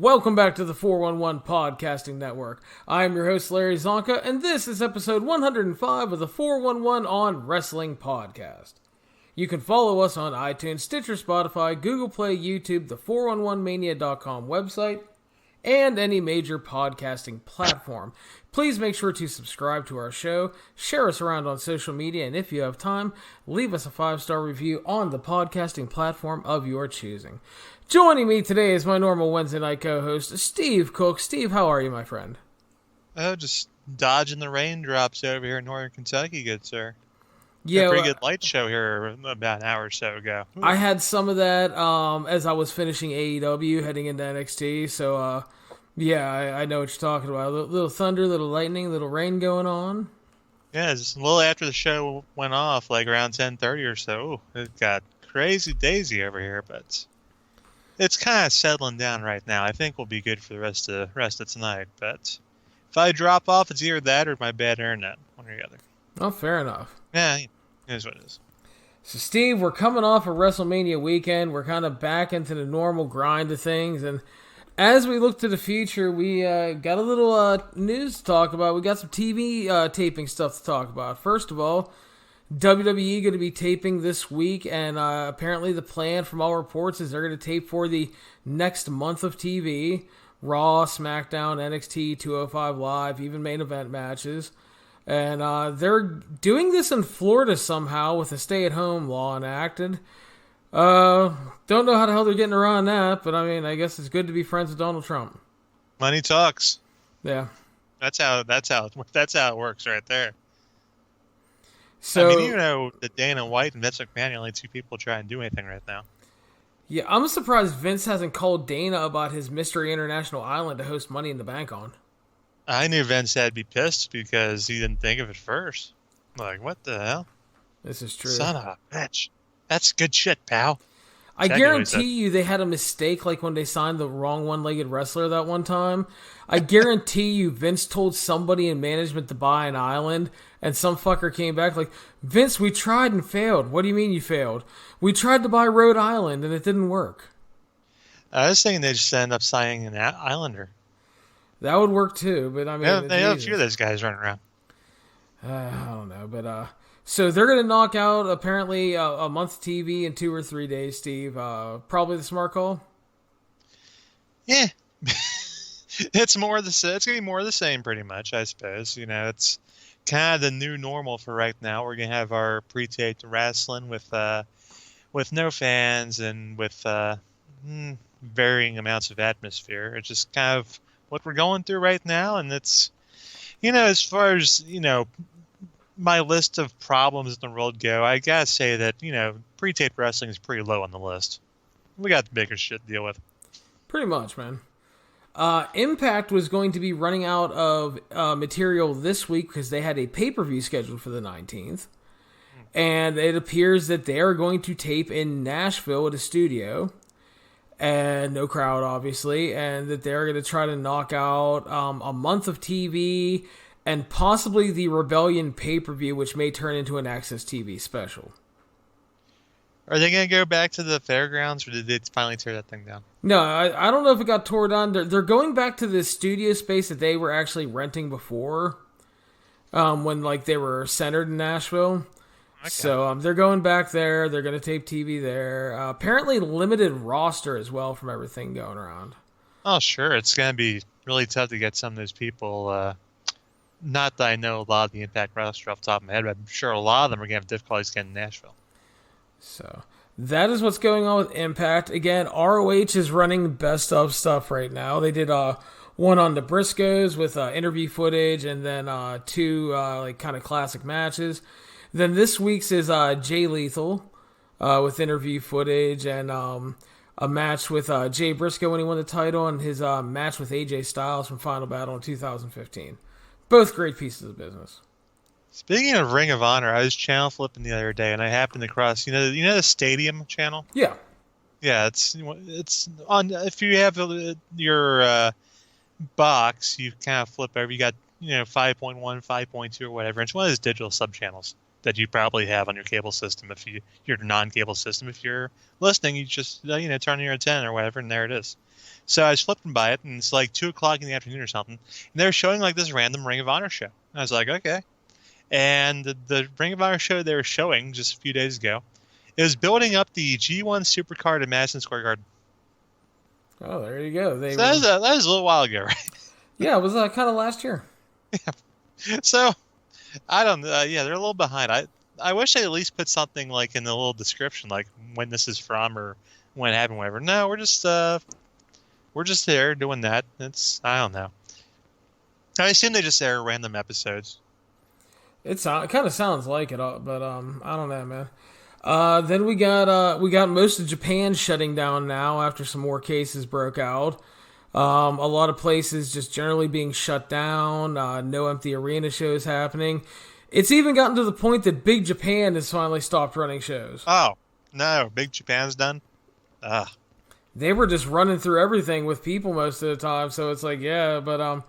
Welcome back to the 411 Podcasting Network. I am your host, Larry Csonka, and this is episode 105 of the 411 on Wrestling Podcast. You can follow us on iTunes, Stitcher, Spotify, Google Play, YouTube, the 411mania.com website, and any major podcasting platform. Please make sure to subscribe to our show, share us around on social media, and if you have time, leave us a 5-star review on the podcasting platform of your choosing. Joining me today is my normal Wednesday night co-host, Steve Cook. Steve, how are you, my friend? Oh, just dodging the raindrops over here in northern Kentucky, good sir. Yeah, a pretty good light show here about an hour or so ago. Ooh. I had some of that as I was finishing AEW, heading into NXT, so yeah, I know what you're talking about. A little thunder, little lightning, little rain going on. Yeah, just a little after the show went off, like around 10:30 or so. It got crazy daisy over here, but it's kind of settling down right now. I think we'll be good for the rest of tonight. But if I drop off, it's either that or my bad internet, one or the other. Oh, fair enough. Yeah, it is what it is. So, Steve, we're coming off a WrestleMania weekend. We're kind of back into the normal grind of things. And as we look to the future, we got a little news to talk about. We got some TV taping stuff to talk about. First of all, WWE going to be taping this week, and apparently the plan from all reports is they're going to tape for the next month of TV. Raw, SmackDown, NXT, 205 Live, even main event matches. And they're doing this in Florida somehow with a stay-at-home law enacted. Don't know how the hell they're getting around that, but I mean, I guess it's good to be friends with Donald Trump. Money talks. Yeah. That's how it works right there. So, I mean, you know, that Dana White and Vince McMahon are only two people trying to do anything right now. Yeah, I'm surprised Vince hasn't called Dana about his Mystery International Island to host Money in the Bank on. I knew Vince had to be pissed because he didn't think of it first. Like, what the hell? This is true. Son of a bitch. That's good shit, pal. I guarantee you they had a mistake like when they signed the wrong one-legged wrestler that one time. I guarantee you Vince told somebody in management to buy an island, and some fucker came back like, Vince, we tried and failed. What do you mean you failed? We tried to buy Rhode Island, and it didn't work. I was thinking they just end up signing an Islander. That would work too, but I mean... Yeah, they have a few of those guys running around. I don't know, but... So they're going to knock out, apparently, a month TV in 2 or 3 days, Steve. Probably the smart call? Yeah. It's going to be more of the same, pretty much, I suppose. You know, it's kind of the new normal for right now. We're going to have our pre-taped wrestling with no fans and with varying amounts of atmosphere. It's just kind of what we're going through right now, and it's, you know, as far as, you know, my list of problems in the world go, I gotta say that, you know, pre-taped wrestling is pretty low on the list. We got the bigger shit to deal with. Pretty much, man. Impact was going to be running out of material this week because they had a pay-per-view scheduled for the 19th. And it appears that they are going to tape in Nashville at a studio. And no crowd, obviously. And that they're going to try to knock out a month of TV and possibly the Rebellion pay-per-view, which may turn into an Access TV special. Are they going to go back to the fairgrounds, or did they finally tear that thing down? No, I don't know if it got torn down. They're going back to the studio space that they were actually renting before, when like they were centered in Nashville. Okay. So they're going back there. They're going to tape TV there. Apparently limited roster as well from everything going around. Oh, sure. It's going to be really tough to get some of those people... Not that I know a lot of the Impact roster off the top of my head, but I'm sure a lot of them are going to have difficulties getting to Nashville. So, that is what's going on with Impact. Again, ROH is running best of stuff right now. They did one on the Briscoes with interview footage and then 2 like kind of classic matches. Then this week's is Jay Lethal with interview footage and a match with Jay Briscoe when he won the title and his match with AJ Styles from Final Battle in 2015. Both great pieces of business. Speaking of Ring of Honor, I was channel flipping the other day, and I happened across, you know the Stadium channel? Yeah. Yeah, it's on. If you have your box, you kind of flip over. You got 5.1, 5.2, or whatever. It's one of those digital sub channels. that you probably have on your cable system. If your non-cable system, if you're listening, you just turn on your antenna or whatever, and there it is. So I was flipping by it, and it's like 2:00 in the afternoon or something, and they were showing like this random Ring of Honor show. I was like, okay. And the Ring of Honor show they were showing just a few days ago, it was building up the G1 Supercard at Madison Square Garden. Oh, there you go. That was a little while ago, right? Yeah, it was kind of last year. Yeah. So I don't. Yeah, they're a little behind. I wish they at least put something like in the little description, like when this is from or when it happened, whatever. No, we're just there doing that. I don't know. I assume they just air random episodes. It kind of sounds like it, but I don't know, man. Then we got most of Japan shutting down now after some more cases broke out. A lot of places just generally being shut down. No empty arena shows happening. It's even gotten to the point that Big Japan has finally stopped running shows. Oh no, Big Japan's done. They were just running through everything with people most of the time, so it's like, yeah, but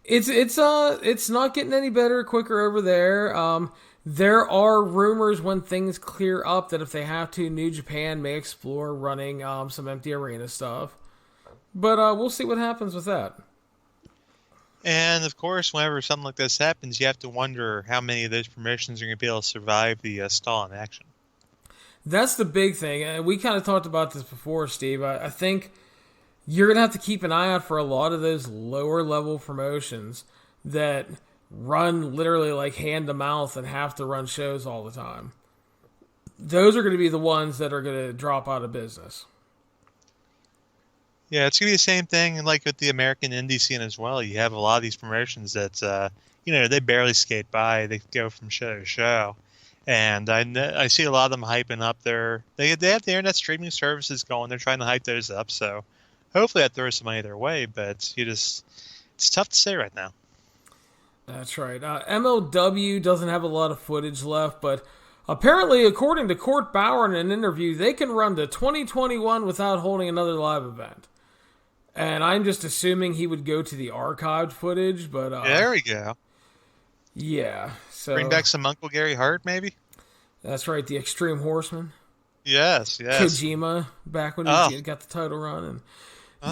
it's not getting any better, quicker over there. There are rumors when things clear up that if they have to, New Japan may explore running some empty arena stuff. But we'll see what happens with that. And of course, whenever something like this happens, you have to wonder how many of those promotions are going to be able to survive the stall in action. That's the big thing. And we kind of talked about this before, Steve. I think you're going to have to keep an eye out for a lot of those lower level promotions that run literally like hand to mouth and have to run shows all the time. Those are going to be the ones that are going to drop out of business. Yeah, it's going to be the same thing like with the American indie scene as well. You have a lot of these promotions that, they barely skate by. They go from show to show. And I see a lot of them hyping up they have the internet streaming services going. They're trying to hype those up. So hopefully that throws some money their way. But it's tough to say right now. That's right. MLW doesn't have a lot of footage left, but apparently, according to Court Bauer in an interview, they can run to 2021 without holding another live event. And I'm just assuming he would go to the archived footage, but there we go. Yeah, so bring back some Uncle Gary Hart, maybe. That's right, the Extreme Horseman. Yes. Kojima back when he got the title run, and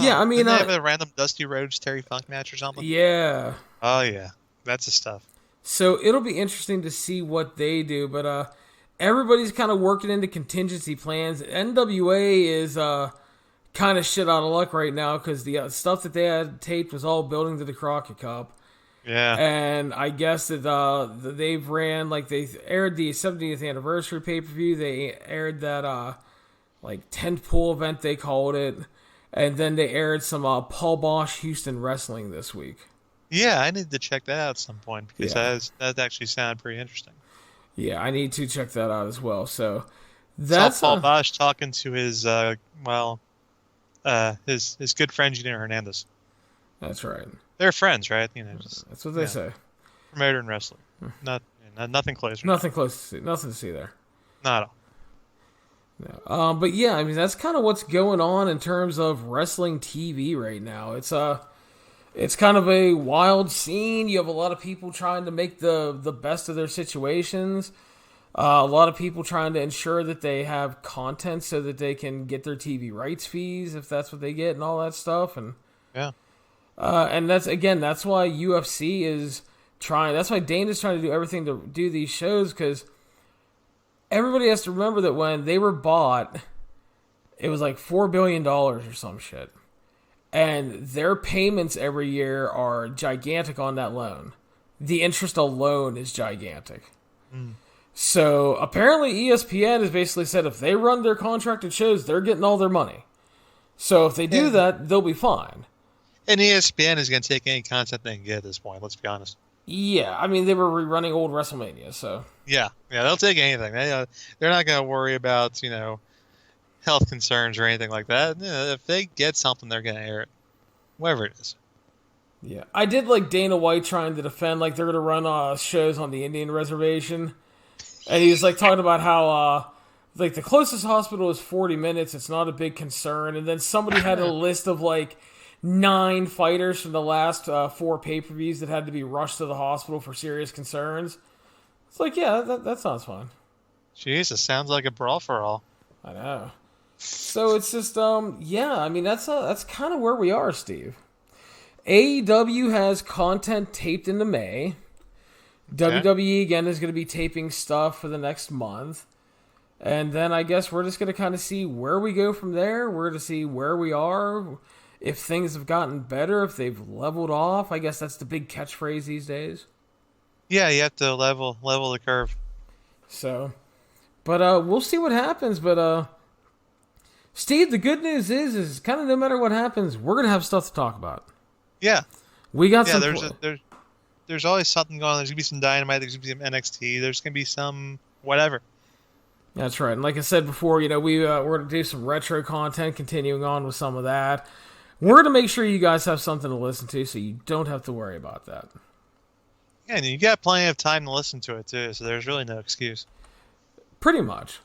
yeah, I mean, didn't they have a random Dusty Rhodes Terry Funk match or something? Yeah. Oh yeah, that's the stuff. So it'll be interesting to see what they do, but everybody's kind of working into contingency plans. NWA is kind of shit out of luck right now because the stuff that they had taped was all building to the Crockett Cup. Yeah. And I guess that they've ran, like, they aired the 70th anniversary pay-per-view. They aired that, tentpole event, they called it. And then they aired some Paul Bosch Houston Wrestling this week. Yeah, I need to check that out at some point because that actually sounded pretty interesting. Yeah, I need to check that out as well. So that's Paul Bosch talking to his his good friend Gina Hernandez. That's right. They're friends, right? That's what they say. Promoter and wrestler. Nothing close. Nothing close to see. Nothing to see there. Not at all. No. But yeah, I mean that's kind of what's going on in terms of wrestling TV right now. It's kind of a wild scene. You have a lot of people trying to make the best of their situations. A lot of people trying to ensure that they have content so that they can get their TV rights fees if that's what they get and all that stuff. And yeah. And that's why UFC is trying. That's why Dana's trying to do everything to do these shows because everybody has to remember that when they were bought, it was like $4 billion or some shit. And their payments every year are gigantic on that loan. The interest alone is gigantic. Mm. So apparently ESPN has basically said if they run their contracted shows, they're getting all their money. So if they do that, they'll be fine. And ESPN is going to take any content they can get at this point, let's be honest. Yeah, I mean, they were rerunning old WrestleMania, so... Yeah, they'll take anything. They're not going to worry about, health concerns or anything like that. If they get something, they're going to air it. Whatever it is. Yeah, I did like Dana White trying to defend, like, they're going to run shows on the Indian Reservation. And he was, like, talking about how, the closest hospital is 40 minutes. It's not a big concern. And then somebody had a list of, 9 fighters from the last 4 pay-per-views that had to be rushed to the hospital for serious concerns. It's like, yeah, that sounds fun. Jesus, sounds like a brawl for all. I know. So it's just, yeah, I mean, that's kind of where we are, Steve. AEW has content taped into May. Okay. WWE, again, is going to be taping stuff for the next month. And then I guess we're just going to kind of see where we go from there. We're to see where we are, if things have gotten better, if they've leveled off. I guess that's the big catchphrase these days. Yeah, you have to level the curve. So, but we'll see what happens. But Steve, the good news is kind of no matter what happens, we're going to have stuff to talk about. Yeah. We got Yeah, some... there's always something going on. There's going to be some Dynamite, there's going to be some NXT, there's going to be some whatever. That's right. And like I said before, we're going to do some retro content, continuing on with some of that. We're going to make sure you guys have something to listen to so you don't have to worry about that. Yeah, and you got plenty of time to listen to it, too, so there's really no excuse. Pretty much.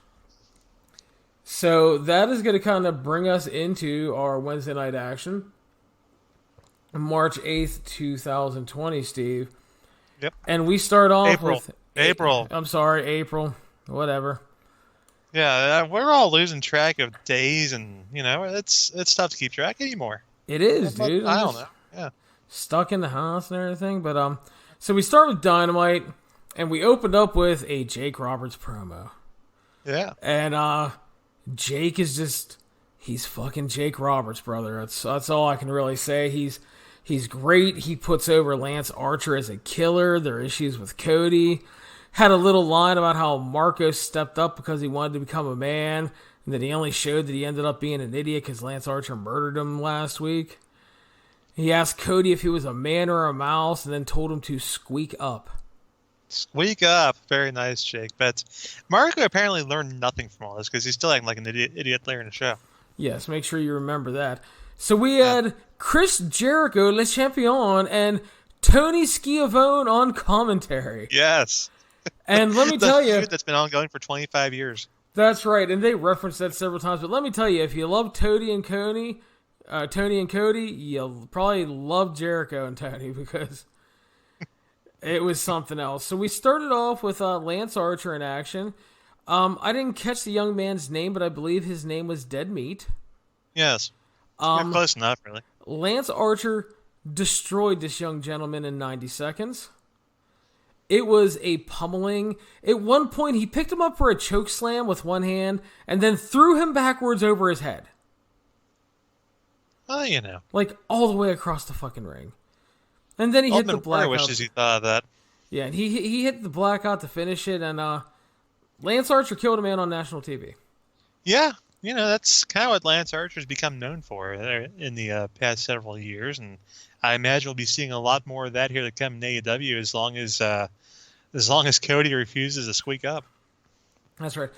So that is going to kind of bring us into our Wednesday night action. March 8th, 2020, Steve. Yep. And we start off with... April. I'm sorry, April. Whatever. Yeah, we're all losing track of days, and it's tough to keep track anymore. It is, dude. I don't know. Yeah, stuck in the house and everything. But so we start with Dynamite, and we opened up with a Jake Roberts promo. Yeah, and Jake is he's fucking Jake Roberts, brother. That's all I can really say. He's great. He puts over Lance Archer as a killer. There are issues with Cody. Had a little line about how Marco stepped up because he wanted to become a man, and that he only showed that he ended up being an idiot because Lance Archer murdered him last week. He asked Cody if he was a man or a mouse, and then told him to squeak up. Squeak up. Very nice, Jake. But Marco apparently learned nothing from all this because he's still acting like an idiot later in the show. Yes, make sure you remember that. So we had Chris Jericho, Le Champion, and Tony Schiavone on commentary. Yes. And let me tell you, that's been ongoing for 25 years. That's right, and they referenced that several times. But let me tell you, if you love Tony and Cody, you'll probably love Jericho and Tony because it was something else. So we started off with Lance Archer in action. I didn't catch the young man's name, but I believe his name was Dead Meat. Yes. Close enough, really. Lance Archer destroyed this young gentleman in 90 seconds. It was a pummeling. At one point, he picked him up for a choke slam with one hand and then threw him backwards over his head. Well, like all the way across the fucking ring. And then he hit the blackout. I wishes he thought of that. Yeah, and he hit the blackout to finish it, and Lance Archer killed a man on national TV. Yeah, that's kind of what Lance Archer's become known for in the past several years, and I imagine we'll be seeing a lot more of that here that come in AEW as long as Cody refuses to squeak up. That's right.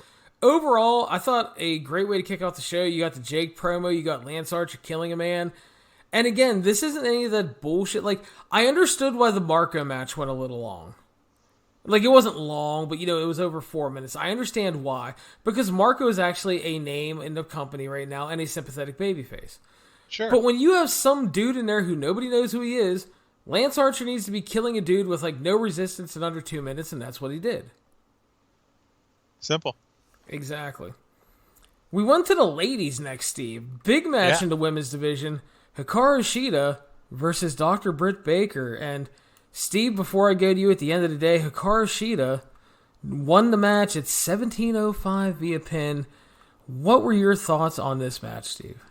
Overall, I thought a great way to kick off the show. You got the Jake promo. You got Lance Archer killing a man. And again, this isn't any of that bullshit. Like, I understood why the Marco match went a little long. Like, it wasn't long, but, it was over 4 minutes. I understand why. Because Marco is actually a name in the company right now and a sympathetic babyface. Sure. But when you have some dude in there who nobody knows who he is, Lance Archer needs to be killing a dude with, no resistance in under 2 minutes, and that's what he did. Simple. Exactly. We went to the ladies next, Steve. Big match in the women's division. Hikaru Shida versus Dr. Britt Baker. And, Steve, before I go to you at the end of the day, Hikaru Shida won the match at 17:05 via pin. What were your thoughts on this match, Steve?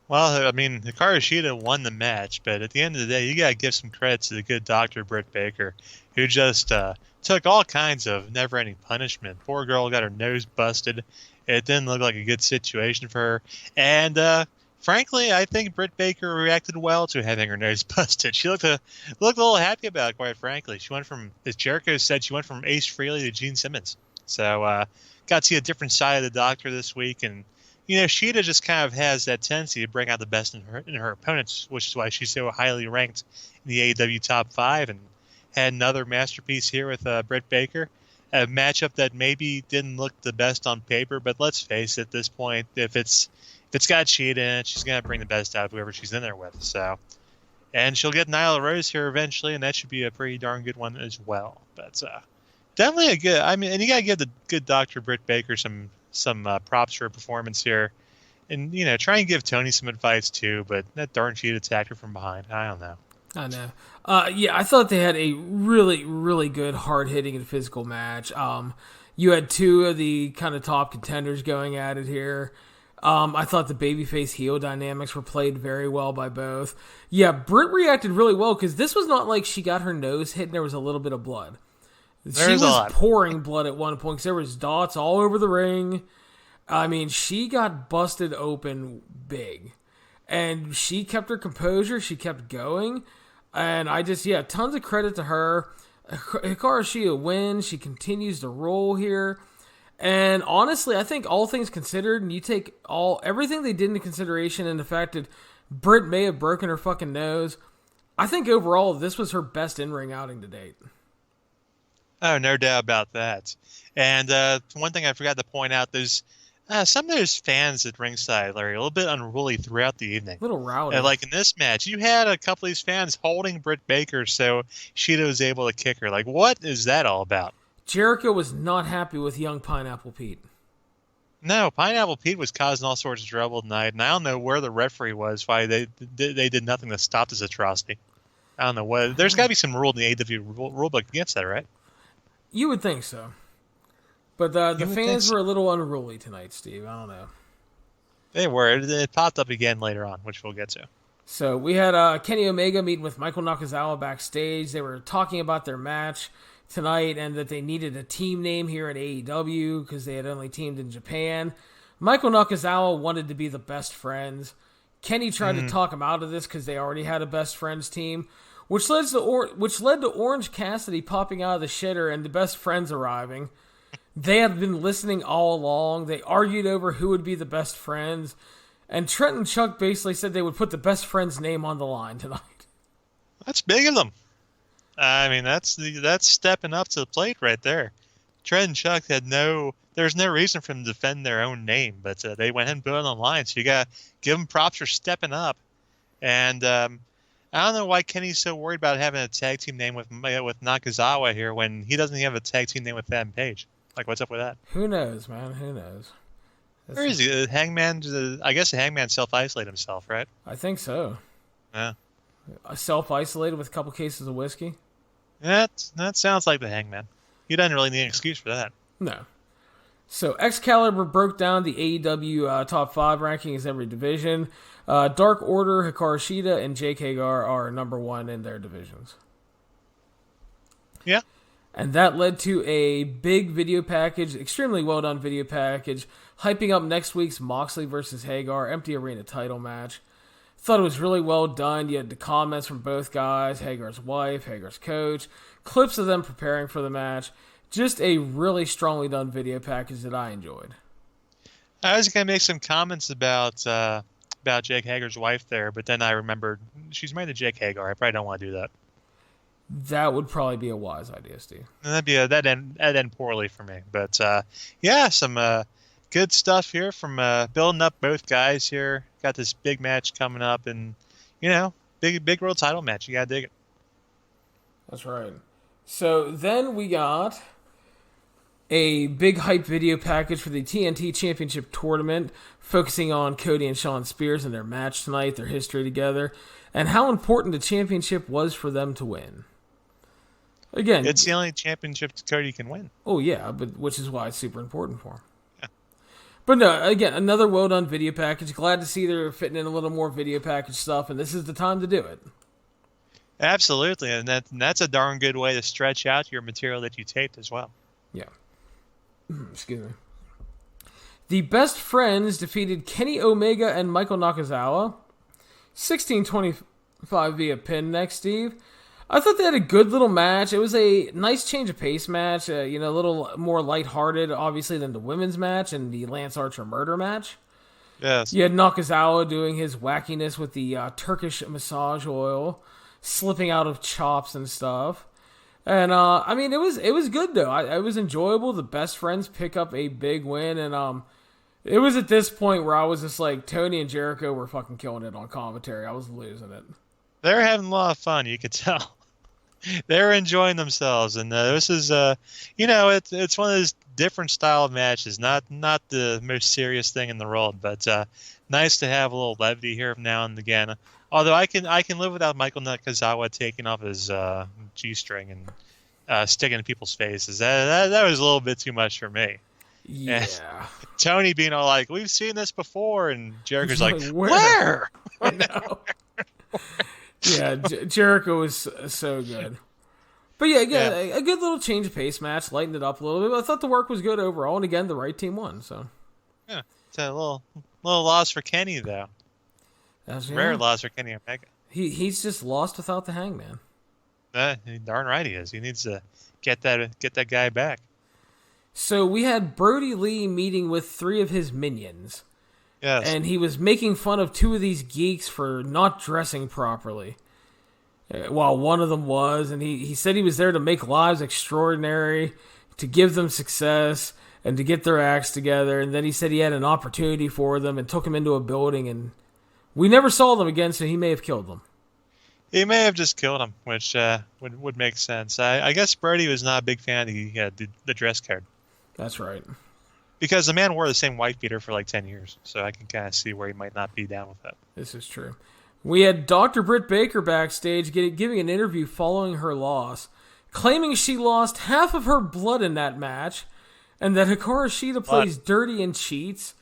Well, I mean, Hikaru Shida won the match, but at the end of the day, you got to give some credit to the good Dr. Britt Baker, who just took all kinds of never-ending punishment. Poor girl got her nose busted. It didn't look like a good situation for her. And frankly, I think Britt Baker reacted well to having her nose busted. She looked a little happy about it, quite frankly. She went from, as Jericho said, she went from Ace Frehley to Gene Simmons. So got to see a different side of the Doctor this week. And, Shida just kind of has that tendency to bring out the best in her opponents, which is why she's so highly ranked in the AEW Top 5. And had another masterpiece here with Britt Baker. A matchup that maybe didn't look the best on paper, but let's face it, at this point, if it's got Shida in it, she's going to bring the best out of whoever she's in there with. So, and she'll get Nyla Rose here eventually, and that should be a pretty darn good one as well. But Definitely a good. I mean, and you gotta give the good Dr. Britt Baker some props for her performance here, and try and give Tony some advice too. But that darn sheet attacked her from behind. I don't know. I know. Yeah, I thought they had a really, really good, hard-hitting and physical match. You had two of the kind of top contenders going at it here. I thought the babyface heel dynamics were played very well by both. Yeah, Britt reacted really well because this was not like she got her nose hit and there was a little bit of blood. She was pouring blood at one point because there was dots all over the ring. I mean, she got busted open big. And she kept her composure. She kept going. And tons of credit to her. Hikaru Shida wins. She continues to roll here. And honestly, I think all things considered, and you take everything they did into consideration and the fact that Britt may have broken her fucking nose, I think overall this was her best in-ring outing to date. Oh, no doubt about that. And one thing I forgot to point out, there's some of those fans at ringside, Larry, a little bit unruly throughout the evening. A little rowdy. And like in this match, you had a couple of these fans holding Britt Baker so Shida was able to kick her. Like, what is that all about? Jericho was not happy with young Pineapple Pete. No, Pineapple Pete was causing all sorts of trouble tonight, and I don't know where the referee was, why they did nothing to stop this atrocity. I don't know what. There's got to be some rule in the AEW rulebook against that, right? You would think so. But the fans were a little unruly tonight, Steve. I don't know. They were. It popped up again later on, which we'll get to. So we had Kenny Omega meeting with Michael Nakazawa backstage. They were talking about their match tonight and that they needed a team name here at AEW because they had only teamed in Japan. Michael Nakazawa wanted to be the Best Friends. Kenny tried to talk him out of this because they already had a Best Friends team, which led to Orange Cassidy popping out of the shitter and the Best Friends arriving. They had been listening all along. They argued over who would be the Best Friends. And Trent and Chuck basically said they would put the Best Friend's name on the line tonight. That's big of them. I mean, that's stepping up to the plate right there. Trent and Chuck there's no reason for them to defend their own name, but they went ahead and put it on the line. So you got to give them props for stepping up. And I don't know why Kenny's so worried about having a tag team name with Nakazawa here when he doesn't even have a tag team name with Adam Page. Like, what's up with that? Who knows, man? Who knows? Where is he? Hangman? I guess the Hangman self-isolated himself, right? I think so. Yeah. Self-isolated with a couple cases of whiskey? That sounds like the Hangman. He doesn't really need an excuse for that. No. So Excalibur broke down the AEW top 5 rankings every division. Dark Order, Hikaru Shida, and Jake Hagar are number 1 in their divisions. Yeah. And that led to a big video package, extremely well done video package, hyping up next week's Moxley versus Hagar empty arena title match. Thought it was really well done. You had the comments from both guys, Hagar's wife, Hagar's coach, clips of them preparing for the match. Just a really strongly done video package that I enjoyed. I was going to make some comments about Jake Hagar's wife there, but then I remembered she's married to Jake Hagar. I probably don't want to do that. That would probably be a wise idea, Steve. That'd end poorly for me. But some good stuff here from building up both guys here. Got this big match coming up, and big world title match. You gotta dig it. That's right. So then we got a big hype video package for the TNT Championship Tournament, focusing on Cody and Shawn Spears and their match tonight, their history together, and how important the championship was for them to win. Again, it's the only championship Cody can win. Oh yeah, but which is why it's super important for him. Yeah. But no, again, another well done video package. Glad to see they're fitting in a little more video package stuff, and this is the time to do it. Absolutely, and that's a darn good way to stretch out your material that you taped as well. Yeah. Excuse me. The Best Friends defeated Kenny Omega and Michael Nakazawa. 16-25 via pin next, Steve. I thought they had a good little match. It was a nice change of pace match, a little more lighthearted, obviously, than the women's match and the Lance Archer murder match. Yes. You had Nakazawa doing his wackiness with the Turkish massage oil, slipping out of chops and stuff. And, it was good, though. It was enjoyable. The Best Friends pick up a big win, and it was at this point where I was just like, Tony and Jericho were fucking killing it on commentary. I was losing it. They're having a lot of fun, you could tell. They're enjoying themselves, and this is it's one of those different style of matches. Not the most serious thing in the world, but nice to have a little levity here now and again. Although I can live without Michael Nakazawa taking off his G-string and sticking in people's faces. That was a little bit too much for me. Yeah. And Tony being all like, "We've seen this before," and Jericho's like, "Where?" I know. Yeah, Jericho was so good. But yeah, again, a good little change of pace match, lightened it up a little bit. But I thought the work was good overall, and again, the right team won. So yeah, it's a little loss for Kenny though. That's rare loss for Kenny Omega. He's just lost without the Hangman. Darn right he is. He needs to get that guy back. So we had Brody Lee meeting with 3 of his minions. Yes. And he was making fun of 2 of these geeks for not dressing properly. While one of them was, and he said he was there to make lives extraordinary, to give them success, and to get their acts together. And then he said he had an opportunity for them and took them into a building, and we never saw them again, so he may have killed them. He may have just killed him, which would make sense. I guess Brody was not a big fan of the dress code. That's right. Because the man wore the same white beater for like 10 years, so I can kind of see where he might not be down with that. This is true. We had Dr. Britt Baker backstage giving an interview following her loss, claiming she lost half of her blood in that match, and that Hikaru Shida plays dirty and cheats.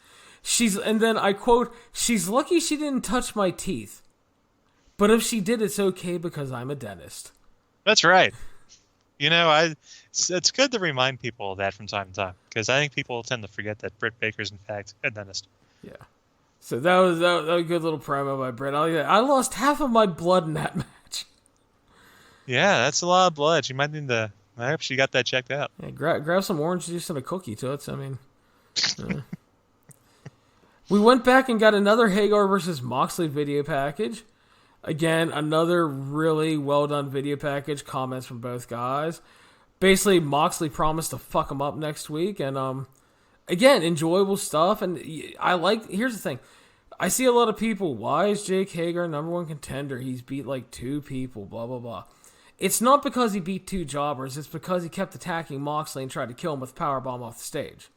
And then I quote, "She's lucky she didn't touch my teeth. But if she did, it's okay because I'm a dentist." That's right. It's good to remind people of that from time to time, because I think people tend to forget that Britt Baker's in fact a dentist. Yeah. So that was a good little promo by Britt. I lost half of my blood in that match. Yeah, that's a lot of blood. She might need to. I hope she got that checked out. Yeah, grab some orange juice and a cookie to it. We went back and got another Hagar versus Moxley video package. Again, another really well done video package. Comments from both guys. Basically, Moxley promised to fuck him up next week, and again, enjoyable stuff. And here's the thing. I see a lot of people, why is Jake Hager number 1 contender? He's beat like 2 people, blah, blah, blah. It's not because he beat 2 jobbers. It's because he kept attacking Moxley and tried to kill him with a powerbomb off the stage.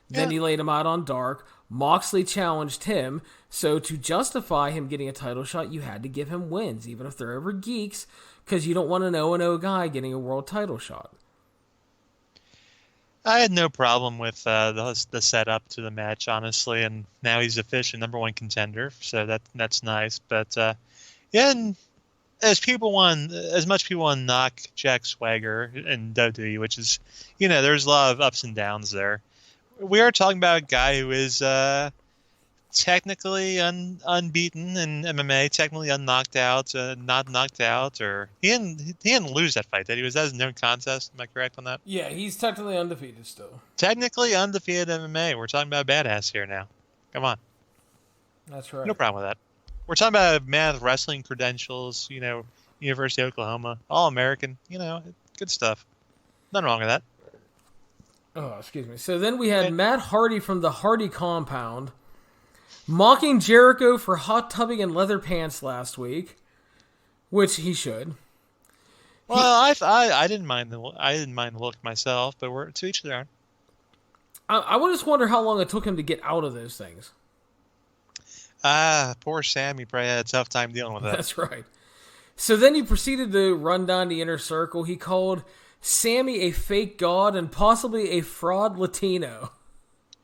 Yeah. Then he laid him out on Dark. Moxley challenged him. So to justify him getting a title shot, you had to give him wins, even if they're over geeks, because you don't want an 0-0 guy getting a world title shot. I had no problem with the setup to the match, honestly, and now he's officially number 1 contender, so that's nice. But and as much people want to knock Jack Swagger and WWE, which is, there's a lot of ups and downs there. We are talking about a guy who is technically unbeaten in MMA, technically unknocked out, not knocked out, or he didn't lose that fight. That was no contest. Am I correct on that? Yeah, he's technically undefeated still. Technically undefeated MMA. We're talking about a badass here now. Come on. That's right. No problem with that. We're talking about a man with wrestling credentials. University of Oklahoma, All-American. Good stuff. Nothing wrong with that. Oh, excuse me. So then we had Matt Hardy from the Hardy Compound mocking Jericho for hot tubbing in leather pants last week, which he should. Well, I didn't mind the look myself, but we're to each their own. I would just wonder how long it took him to get out of those things. Poor Sam. He probably had a tough time dealing with that. That's right. So then he proceeded to run down the inner circle. He called Sammy a fake god and possibly a fraud Latino.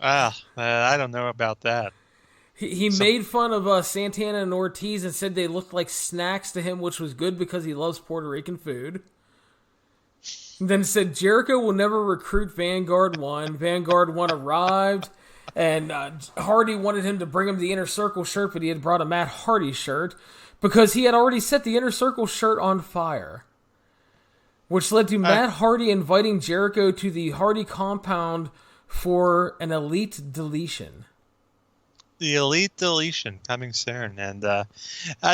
I don't know about that. He made fun of Santana and Ortiz and said they looked like snacks to him, which was good because he loves Puerto Rican food. Then said Jericho will never recruit Vanguard 1. Vanguard 1 arrived, and Hardy wanted him to bring him the Inner Circle shirt, but he had brought a Matt Hardy shirt because he had already set the Inner Circle shirt on fire, which led to Matt Hardy inviting Jericho to the Hardy compound for an elite deletion. The elite deletion coming soon, and I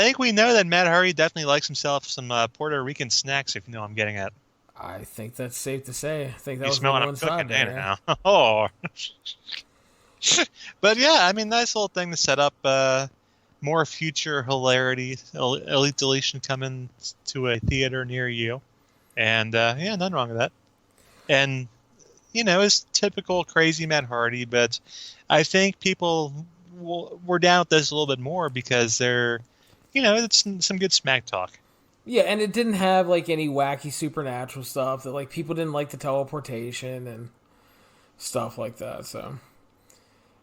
think we know that Matt Hardy definitely likes himself some Puerto Rican snacks, if you know what I'm getting at. I think that's safe to say. I think that you was smell the what one I'm side cooking there. now. Oh. But yeah, I mean, nice little thing to set up more future hilarity. Elite deletion coming to a theater near you. And, yeah, nothing wrong with that. And, it's typical crazy Matt Hardy, but I think people were down with this a little bit more because it's some good smack talk. Yeah, and it didn't have like any wacky supernatural stuff that like people didn't like the teleportation and stuff like that. So,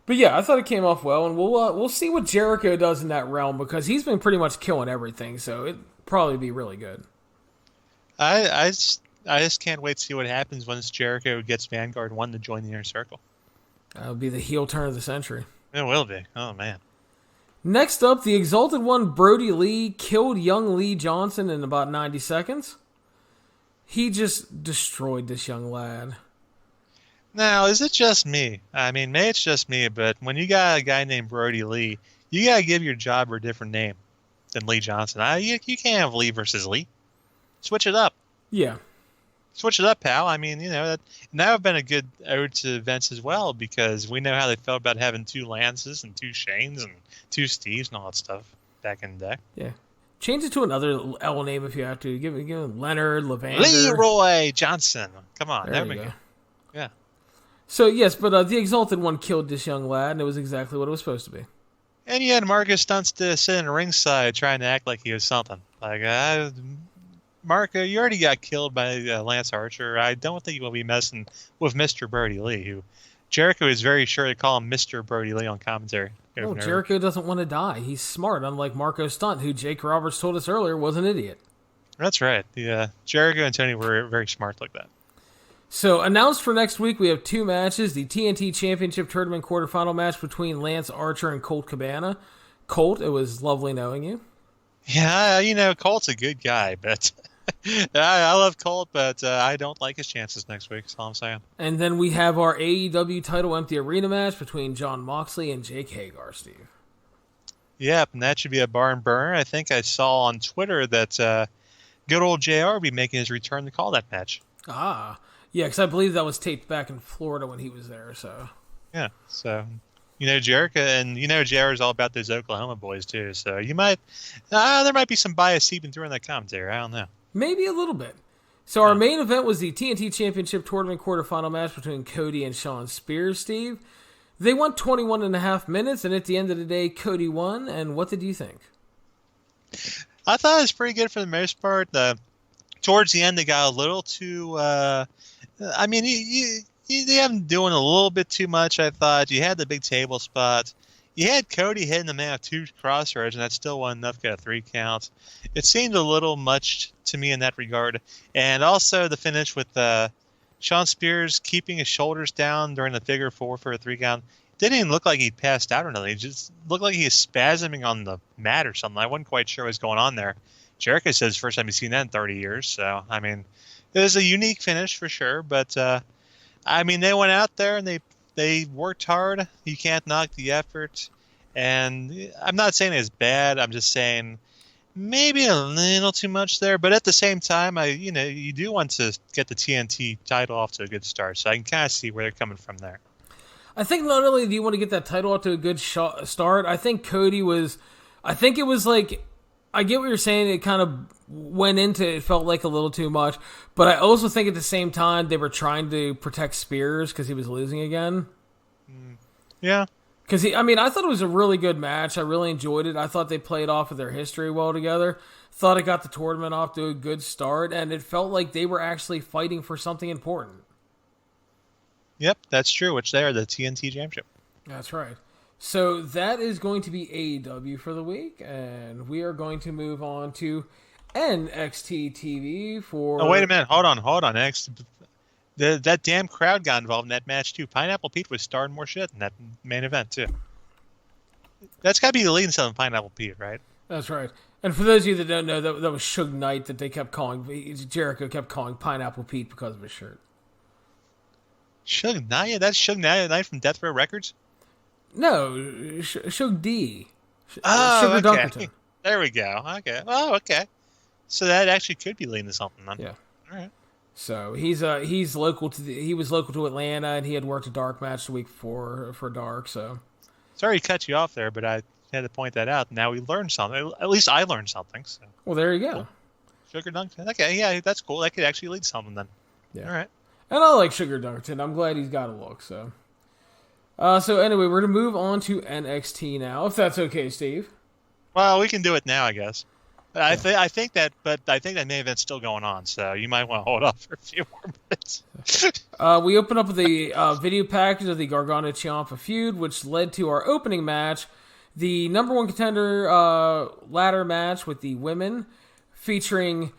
but yeah, I thought it came off well, and we'll see what Jericho does in that realm because he's been pretty much killing everything. So it'd probably be really good. I just can't wait to see what happens once Jericho gets Vanguard 1 to join the Inner Circle. That'll be the heel turn of the century. It will be. Oh man. Next up, the Exalted One, Brody Lee, killed young Lee Johnson in about 90 seconds. He just destroyed this young lad. Now, is it just me? I mean, maybe it's just me, but when you got a guy named Brody Lee, you got to give your jobber a different name than Lee Johnson. You can't have Lee versus Lee. Switch it up. Yeah. Switch it up, pal. I mean, that would have been a good ode to Vince as well, because we know how they felt about having 2 Lances and 2 Shanes and 2 Steves and all that stuff back in the day. Yeah. Change it to another L name if you have to. Give him Leonard, Levander. Leroy Johnson. Come on. There we go. Yeah. So, yes, but the Exalted One killed this young lad, and it was exactly what it was supposed to be. And you had Marcus Stunts to sit in the ringside trying to act like he was something. Like, Marco, you already got killed by Lance Archer. I don't think you will be messing with Mr. Brody Lee, who Jericho is very sure to call him Mr. Brody Lee on commentary. No, Jericho doesn't want to die. He's smart, unlike Marco Stunt, who Jake Roberts told us earlier was an idiot. That's right. Yeah, Jericho and Tony were very smart like that. So, announced for next week, we have 2 matches. The TNT Championship Tournament quarterfinal match between Lance Archer and Colt Cabana. Colt, it was lovely knowing you. Yeah, Colt's a good guy, but I love Colt, but I don't like his chances next week, that's all I'm saying. And then we have our AEW title empty arena match between Jon Moxley and Jake Hagar, Steve. Yep, and that should be a barn burner. I think I saw on Twitter that good old JR will be making his return to call that match. Ah, yeah, because I believe that was taped back in Florida when he was there, so. Yeah, so, Jericho, and JR is all about those Oklahoma boys, too, so there might be some bias seeping through in that commentary, I don't know. Maybe a little bit. So our main event was the TNT Championship Tournament quarterfinal match between Cody and Shawn Spears, Steve. They went 21 and a half minutes, and at the end of the day, Cody won. And what did you think? I thought it was pretty good for the most part. Towards the end, they got a little too... they have them doing a little bit too much, I thought. You had the big table spot. You had Cody hitting the man with 2 crossroads, and that still wasn't enough to get a 3 count. It seemed a little much to me in that regard. And also the finish with Shawn Spears keeping his shoulders down during the figure 4 for a 3 count. It didn't even look like he passed out or nothing. It just looked like he was spasming on the mat or something. I wasn't quite sure what was going on there. Jericho says it's the first time he's seen that in 30 years. So, it was a unique finish for sure. But, they went out there and they worked hard. You can't knock the effort. And I'm not saying it's bad. I'm just saying maybe a little too much there. But at the same time, you do want to get the TNT title off to a good start. So I can kind of see where they're coming from there. I think not only do you want to get that title off to a good start, I think Cody was... I think it was like... I get what you're saying. It kind of went into... It felt like a little too much. But I also think at the same time, they were trying to protect Spears because he was losing again. Yeah. Because, I thought it was a really good match. I really enjoyed it. I thought they played off of their history well together. Thought it got the tournament off to a good start. And it felt like they were actually fighting for something important. Yep, that's true, which they are the TNT Championship. That's right. So that is going to be AEW for the week. And we are going to move on to NXT TV for... Oh, wait a minute. Hold on. That damn crowd got involved in that match, too. Pineapple Pete was starting more shit in that main event, too. That's got to be the leading selling Pineapple Pete, right? That's right. And for those of you that don't know, that was Suge Knight that they kept calling... Jericho kept calling Pineapple Pete because of his shirt. Suge Knight? That's Suge Knight from Death Row Records? No, Suge D. Oh, Sugar okay. Dunkerton. There we go. Okay. Oh, okay. So that actually could be leading to something, then. Yeah. All right. So he's local to he was local to Atlanta, and he had worked a dark match the week before for Dark. So sorry to cut you off there, but I had to point that out. Now we learned something. At least I learned something. So. Well, there you go. Sugar Dunkerton. Okay, yeah, that's cool. That could actually lead something then. Yeah. All right. And I like Sugar Dunkerton. I'm glad he's got a look. So anyway, we're gonna move on to NXT now, if that's okay, Steve. Well, we can do it now, I guess. I think that main event's still going on, so you might want to hold off for a few more minutes. We open up with a video package of the Gargano Ciampa feud, which led to our opening match, the number one contender ladder match with the women, featuring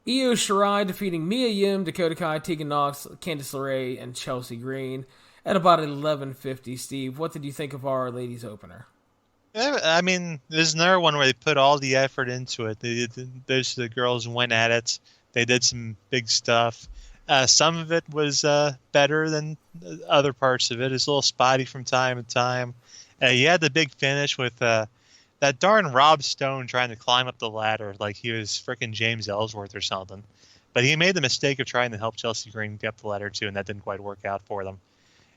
Io Shirai defeating Mia Yim, Dakota Kai, Tegan Nox, Candice LeRae, and Chelsea Green at about 11:50. Steve, what did you think of our ladies opener? I mean, there's another one where they put all the effort into it. Those the girls went at it. They did some big stuff. Some of it was better than other parts of it. It's a little spotty from time to time. You had the big finish with that darn Rob Stone trying to climb up the ladder like he was frickin' James Ellsworth or something. But he made the mistake of trying to help Chelsea Green get up the ladder too, and that didn't quite work out for them.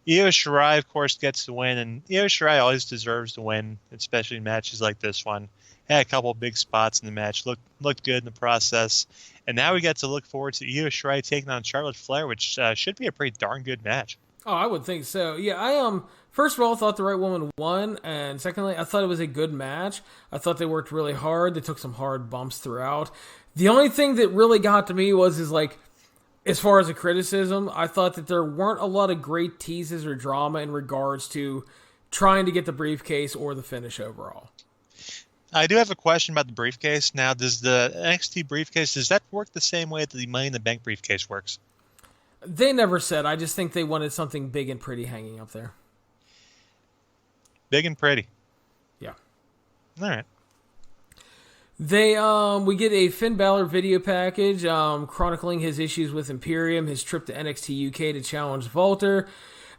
Io Shirai, of course, gets the win, and Io Shirai always deserves to win, especially in matches like this one. Had a couple of big spots in the match, looked good in the process, and now we get to look forward to Io Shirai taking on Charlotte Flair, which should be a pretty darn good match. Oh, I would think so. Yeah, I first of all thought the right woman won, and secondly, I thought it was a good match. I thought they worked really hard. They took some hard bumps throughout. The only thing that really got to me was as far as a criticism, I thought that there weren't a lot of great teases or drama in regards to trying to get the briefcase or the finish overall. I do have a question about the briefcase. Now, does the NXT briefcase, does that work the same way that the Money in the Bank briefcase works? They never said. I just think they wanted something big and pretty hanging up there. Big and pretty. Yeah. All right. We get a Finn Balor video package chronicling his issues with Imperium, his trip to NXT UK to challenge Walter,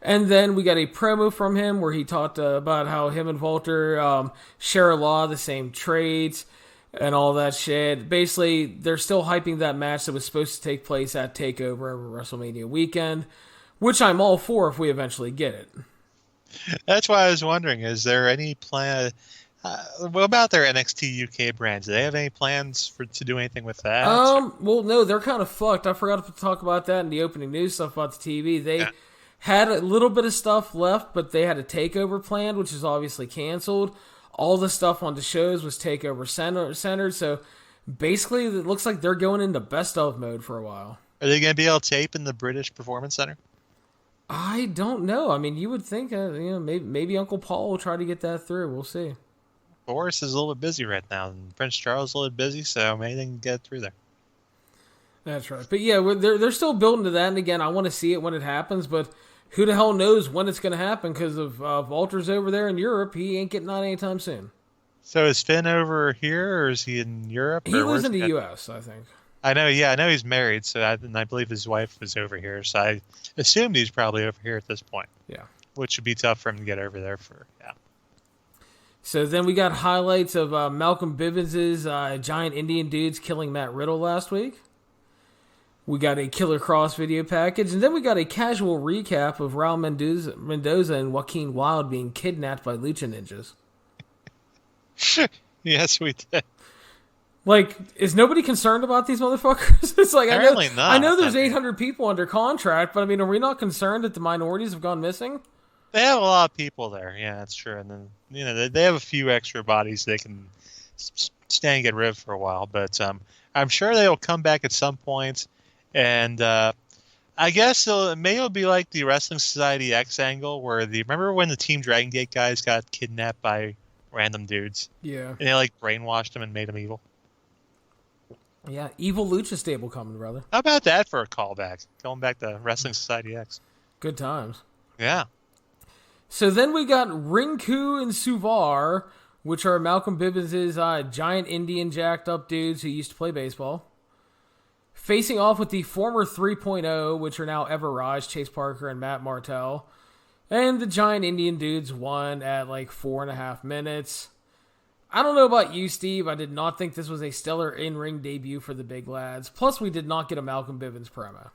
and then we got a promo from him where he talked about how him and Walter share a lot of the same traits and all that shit. Basically, they're still hyping that match that was supposed to take place at TakeOver over WrestleMania weekend, which I'm all for if we eventually get it. That's why I was wondering, is there any plan... what about their NXT UK brands? Do they have any plans to do anything with that? Well, no, they're kind of fucked. I forgot to talk about that in the opening news stuff about the TV. They had a little bit of stuff left, but they had a takeover planned, which is obviously canceled. All the stuff on the shows was takeover centered, so basically it looks like they're going into best of mode for a while. Are they going to be able to tape in the British Performance Center? I don't know. I mean, you would think, maybe Uncle Paul will try to get that through. We'll see. Boris is a little bit busy right now, and Prince Charles is a little bit busy, so maybe they can get it through there. That's right. But yeah, they're still building to that, and again, I want to see it when it happens, but who the hell knows when it's going to happen, because if Walter's over there in Europe, he ain't getting out anytime soon. So is Finn over here, or is he in Europe? He lives in the U.S., I think. I know he's married, so I believe his wife was over here, so I assumed he's probably over here at this point. Yeah. Which would be tough for him to get over there for, yeah. So then we got highlights of Malcolm Bivens' giant Indian dudes killing Matt Riddle last week. We got a Killer Cross video package, and then we got a casual recap of Raul Mendoza and Joaquin Wilde being kidnapped by Lucha Ninjas. Yes, we did. Is nobody concerned about these motherfuckers? It's apparently not. I know there's 800 people under contract, but I mean, are we not concerned that the minorities have gone missing? They have a lot of people there. Yeah, that's true. And then, they have a few extra bodies they can stay and get rid of for a while. But I'm sure they'll come back at some point. And I guess it'll be like the Wrestling Society X angle where remember when the Team Dragon Gate guys got kidnapped by random dudes? Yeah. And they brainwashed them and made them evil? Yeah, evil Lucha stable coming, brother. How about that for a callback? Going back to Wrestling Society X. Good times. Yeah. So then we got Rinku and Suvar, which are Malcolm Bivens' giant Indian jacked up dudes who used to play baseball, facing off with the former 3.0, which are now Ever Rise, Chase Parker, and Matt Martell. And the giant Indian dudes won at 4.5 minutes. I don't know about you, Steve. I did not think this was a stellar in-ring debut for the big lads. Plus, we did not get a Malcolm Bivens promo.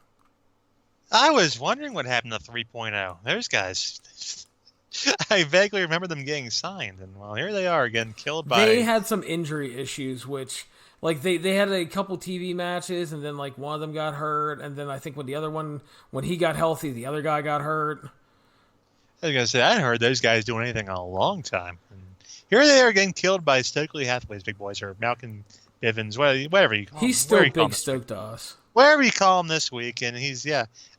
I was wondering what happened to 3.0. Those guys... I vaguely remember them getting signed, and well, here they are getting killed by... They had some injury issues, which Like, they had a couple TV matches, and then, like, one of them got hurt, and then I think when the other one, when he got healthy, the other guy got hurt. I was going to say, I hadn't heard those guys doing anything in a long time. And here they are getting killed by Stokely Hathaway's big boys, or Malcolm Bivens, whatever you call him. He's still big stoked to us. Whatever you call him this week, and he's,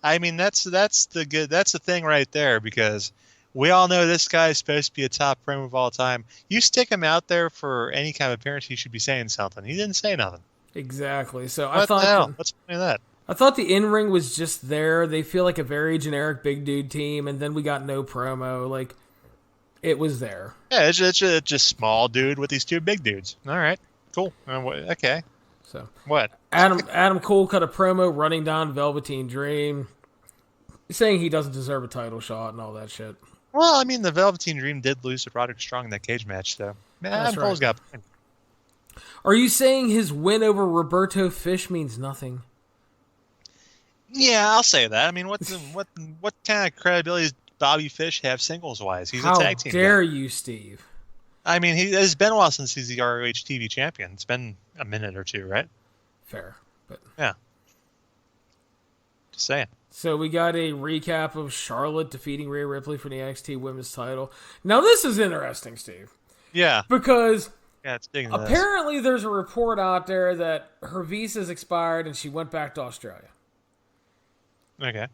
I mean, that's the thing right there, because we all know this guy is supposed to be a top promo of all time. You stick him out there for any kind of appearance, he should be saying something. He didn't say nothing. Exactly. So what the hell? What's the point of that? I thought the in-ring was just there. They feel like a very generic big dude team, and then we got no promo. Like, it was there. Yeah, it's just small dude with these two big dudes. All right, cool. Okay. So what? Adam Cole cut a promo running down Velveteen Dream, saying he doesn't deserve a title shot and all that shit. Well, I mean, the Velveteen Dream did lose to Roderick Strong in that cage match, though. Adam Cole's got. Are you saying his win over Roberto Fish means nothing? Yeah, I'll say that. I mean, what kind of credibility does Bobby Fish have singles wise? He's a tag team guy. How dare you, Steve? I mean, it's been a while since he's the ROH TV champion. It's been a minute or two, right? Fair, but yeah. Just saying. So we got a recap of Charlotte defeating Rhea Ripley for the NXT Women's title. Now this is interesting, Steve. Yeah. Because apparently there's a report out there that her visa's expired and she went back to Australia. Okay.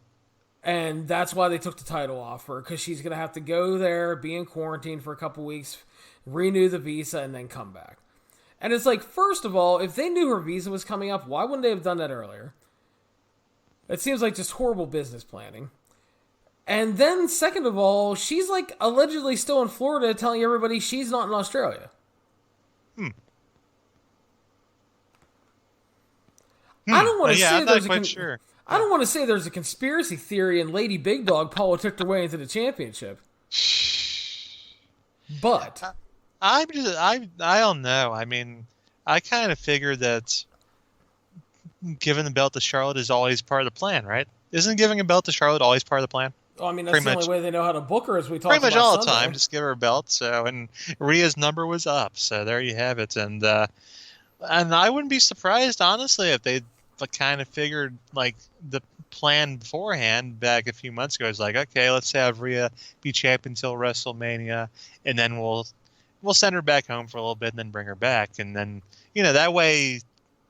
And that's why they took the title off her, because she's going to have to go there, be in quarantine for a couple weeks, renew the visa, and then come back. And it's like, first of all, if they knew her visa was coming up, why wouldn't they have done that earlier? It seems like just horrible business planning. And then, second of all, she's like allegedly still in Florida telling everybody she's not in Australia. I don't want to say there's I don't want to say there's a conspiracy theory and Lady Big Dog politicked her way into the championship. But I don't know. I mean, I kind of figured that giving the belt to Charlotte is always part of the plan, right? Isn't giving a belt to Charlotte always part of the plan? Well, I mean, that's the only way they know how to book her, as we talked about pretty much all the Sunday. time. Just give her a belt. So, and Rhea's number was up. So there you have it. And I wouldn't be surprised, honestly, if they kind of figured like the plan beforehand back a few months ago is like, okay, let's have Rhea be champion until WrestleMania, and then we'll send her back home for a little bit and then bring her back, and then that way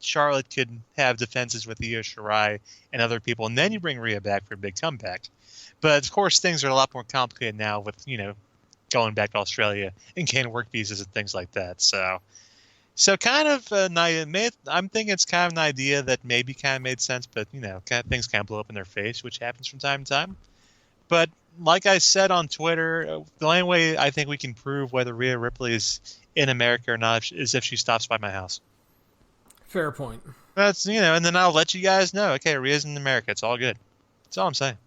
Charlotte could have defenses with Io Shirai and other people, and then you bring Rhea back for a big comeback. But of course, things are a lot more complicated now with going back to Australia and getting work visas and things like that. So kind of I'm thinking it's kind of an idea that maybe kind of made sense, but things kind of blow up in their face, which happens from time to time. But like I said on Twitter, the only way I think we can prove whether Rhea Ripley is in America or not is if she stops by my house. Fair point. That's and then I'll let you guys know. Okay, Rhea's in America. It's all good. That's all I'm saying.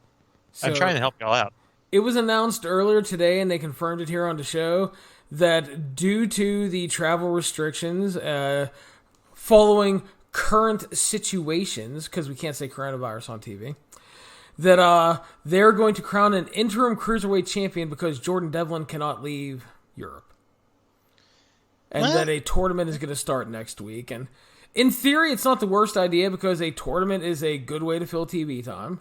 So, I'm trying to help y'all out. It was announced earlier today, and they confirmed it here on the show, that due to the travel restrictions following current situations, because we can't say coronavirus on TV, that they're going to crown an interim cruiserweight champion because Jordan Devlin cannot leave Europe. And that a tournament is going to start next week. And in theory, it's not the worst idea because a tournament is a good way to fill TV time.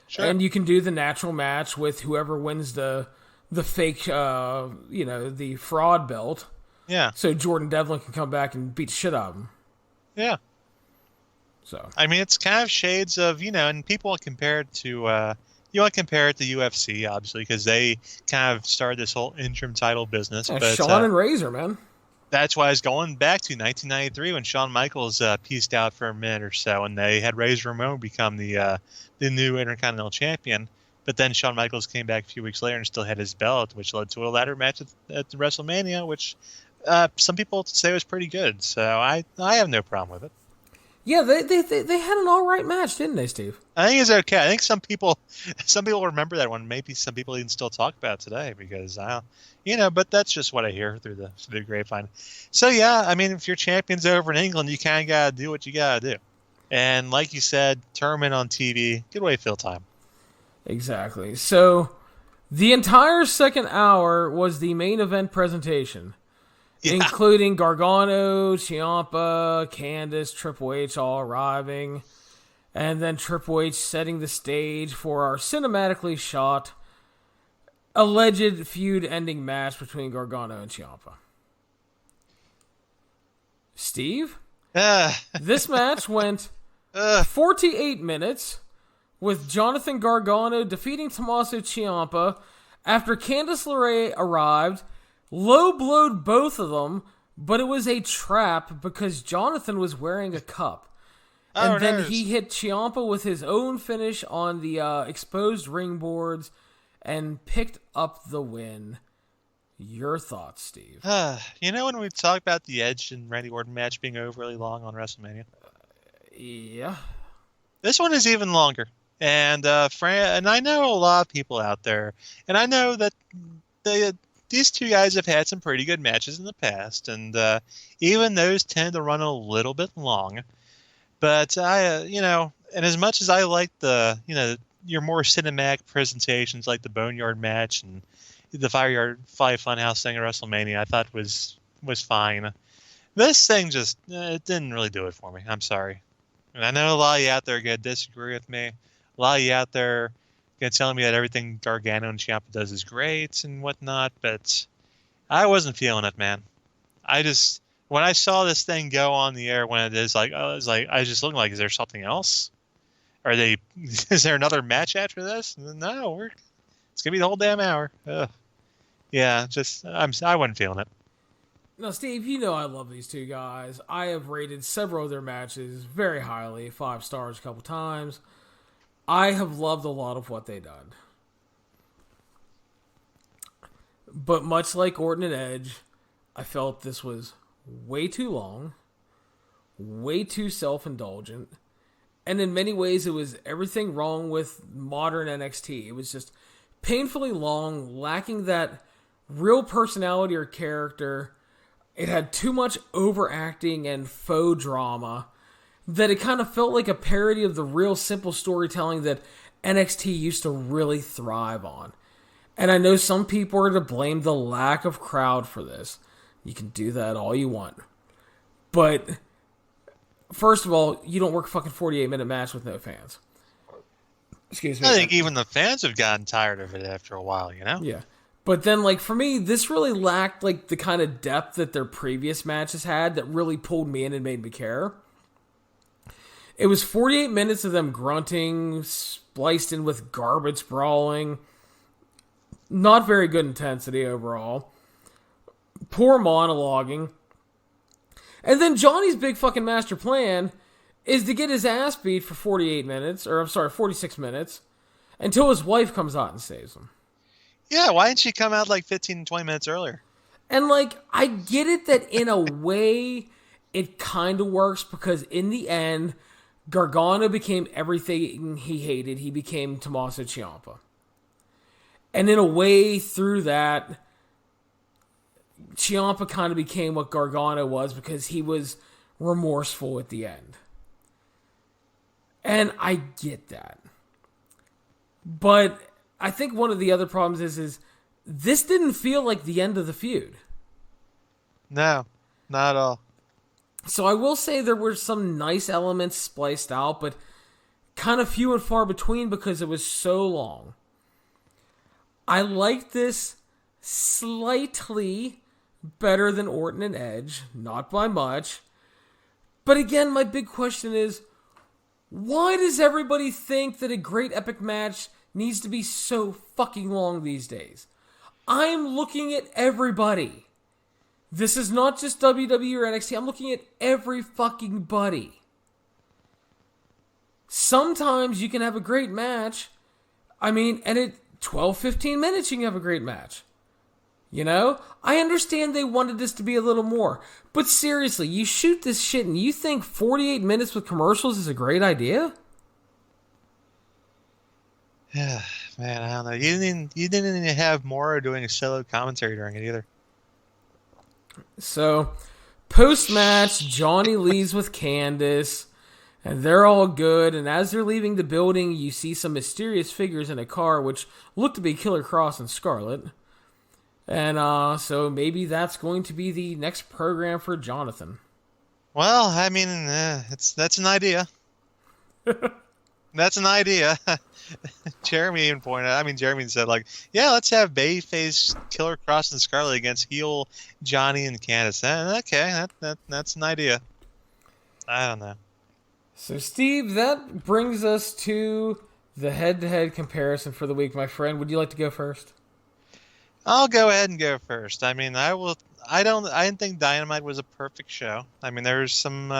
Sure. And you can do the natural match with whoever wins the fake, the fraud belt. Yeah. So Jordan Devlin can come back and beat the shit out of him. Yeah. So. I mean, it's kind of shades of, and people compare it to, you want to compare it to UFC, obviously, because they kind of started this whole interim title business. Yeah, but, Shawn and Razor, man. That's why I was going back to 1993 when Shawn Michaels pieced out for a minute or so, and they had Razor Ramon become the new Intercontinental Champion. But then Shawn Michaels came back a few weeks later and still had his belt, which led to a ladder match at WrestleMania, which some people say was pretty good. So I have no problem with it. Yeah, they had an all right match, didn't they, Steve? I think it's okay. I think some people remember that one. Maybe some people even still talk about it today because but that's just what I hear through the grapevine. So yeah, I mean, if your champion's over in England, you kind of gotta do what you gotta do. And like you said, tournament on TV, good way to fill time. Exactly. So the entire second hour was the main event presentation. Yeah. including Gargano, Ciampa, Candice, Triple H all arriving, and then Triple H setting the stage for our cinematically shot alleged feud-ending match between Gargano and Ciampa. Steve? This match went 48 minutes with Jonathan Gargano defeating Tommaso Ciampa after Candice LeRae arrived, low-blowed both of them, but it was a trap because Jonathan was wearing a cup. And then he hit Ciampa with his own finish on the exposed ring boards and picked up the win. Your thoughts, Steve? When we talk about the Edge and Randy Orton match being overly long on WrestleMania? Yeah. This one is even longer. And and I know a lot of people out there, and I know that these two guys have had some pretty good matches in the past, and even those tend to run a little bit long. But and as much as I like your more cinematic presentations like the Boneyard match and the Five Funhouse thing at WrestleMania, I thought was fine. This thing just it didn't really do it for me. I'm sorry. And I know a lot of you out there are going to disagree with me. A lot of you out there are going to tell me that everything Gargano and Ciampa does is great and whatnot, but I wasn't feeling it, man. When I saw this thing go on the air, when it is I was just looking like, is there something else? Is there another match after this? No, it's gonna be the whole damn hour. Ugh. Yeah, I wasn't feeling it. Now, Steve, you know I love these two guys. I have rated several of their matches very highly, 5 stars a couple times. I have loved a lot of what they've done. But much like Orton and Edge, I felt this was way too long, way too self-indulgent, and in many ways it was everything wrong with modern NXT. It was just painfully long, lacking that real personality or character. It had too much overacting and faux drama that it kind of felt like a parody of the real simple storytelling that NXT used to really thrive on. And I know some people are to blame the lack of crowd for this. You can do that all you want. But, first of all, you don't work a fucking 48-minute match with no fans. Excuse me. I think even the fans have gotten tired of it after a while, Yeah. But then, for me, this really lacked, the kind of depth that their previous matches had that really pulled me in and made me care. It was 48 minutes of them grunting, spliced in with garbage brawling. Not very good intensity overall. Poor monologuing. And then Johnny's big fucking master plan is to get his ass beat for 46 minutes, until his wife comes out and saves him. Yeah, why didn't she come out 15, 20 minutes earlier? And I get it that in a way it kind of works, because in the end, Gargano became everything he hated. He became Tommaso Ciampa. And in a way, through that, Ciampa kind of became what Gargano was, because he was remorseful at the end. And I get that. But I think one of the other problems is this didn't feel like the end of the feud. No, not at all. So I will say there were some nice elements spliced out, but kind of few and far between because it was so long. I liked this slightly better than Orton and Edge, not by much. But again, my big question is, why does everybody think that a great epic match needs to be so fucking long these days? I'm looking at everybody. This is not just WWE or NXT. I'm looking at every fucking buddy. Sometimes you can have a great match. And at 12, 15 minutes you can have a great match. I understand they wanted this to be a little more. But seriously, you shoot this shit and you think 48 minutes with commercials is a great idea? Yeah, man, I don't know. You didn't even have Mora doing a solo commentary during it either. So, post-match, Johnny leaves with Candice, and they're all good, and as they're leaving the building, you see some mysterious figures in a car, which look to be Killer Cross and Scarlet. And so maybe that's going to be the next program for Jonathan. Well, I mean, that's an idea. That's an idea. Jeremy even pointed out, Jeremy said, like, yeah, let's have Babyface, Killer Kross, and Scarlett against heel Johnny and Candice. Okay, that's an idea. I don't know. So, Steve, that brings us to the head-to-head comparison for the week, my friend. Would you like to go first? I'll go ahead and go first. I mean, I didn't think Dynamite was a perfect show. I mean, there's some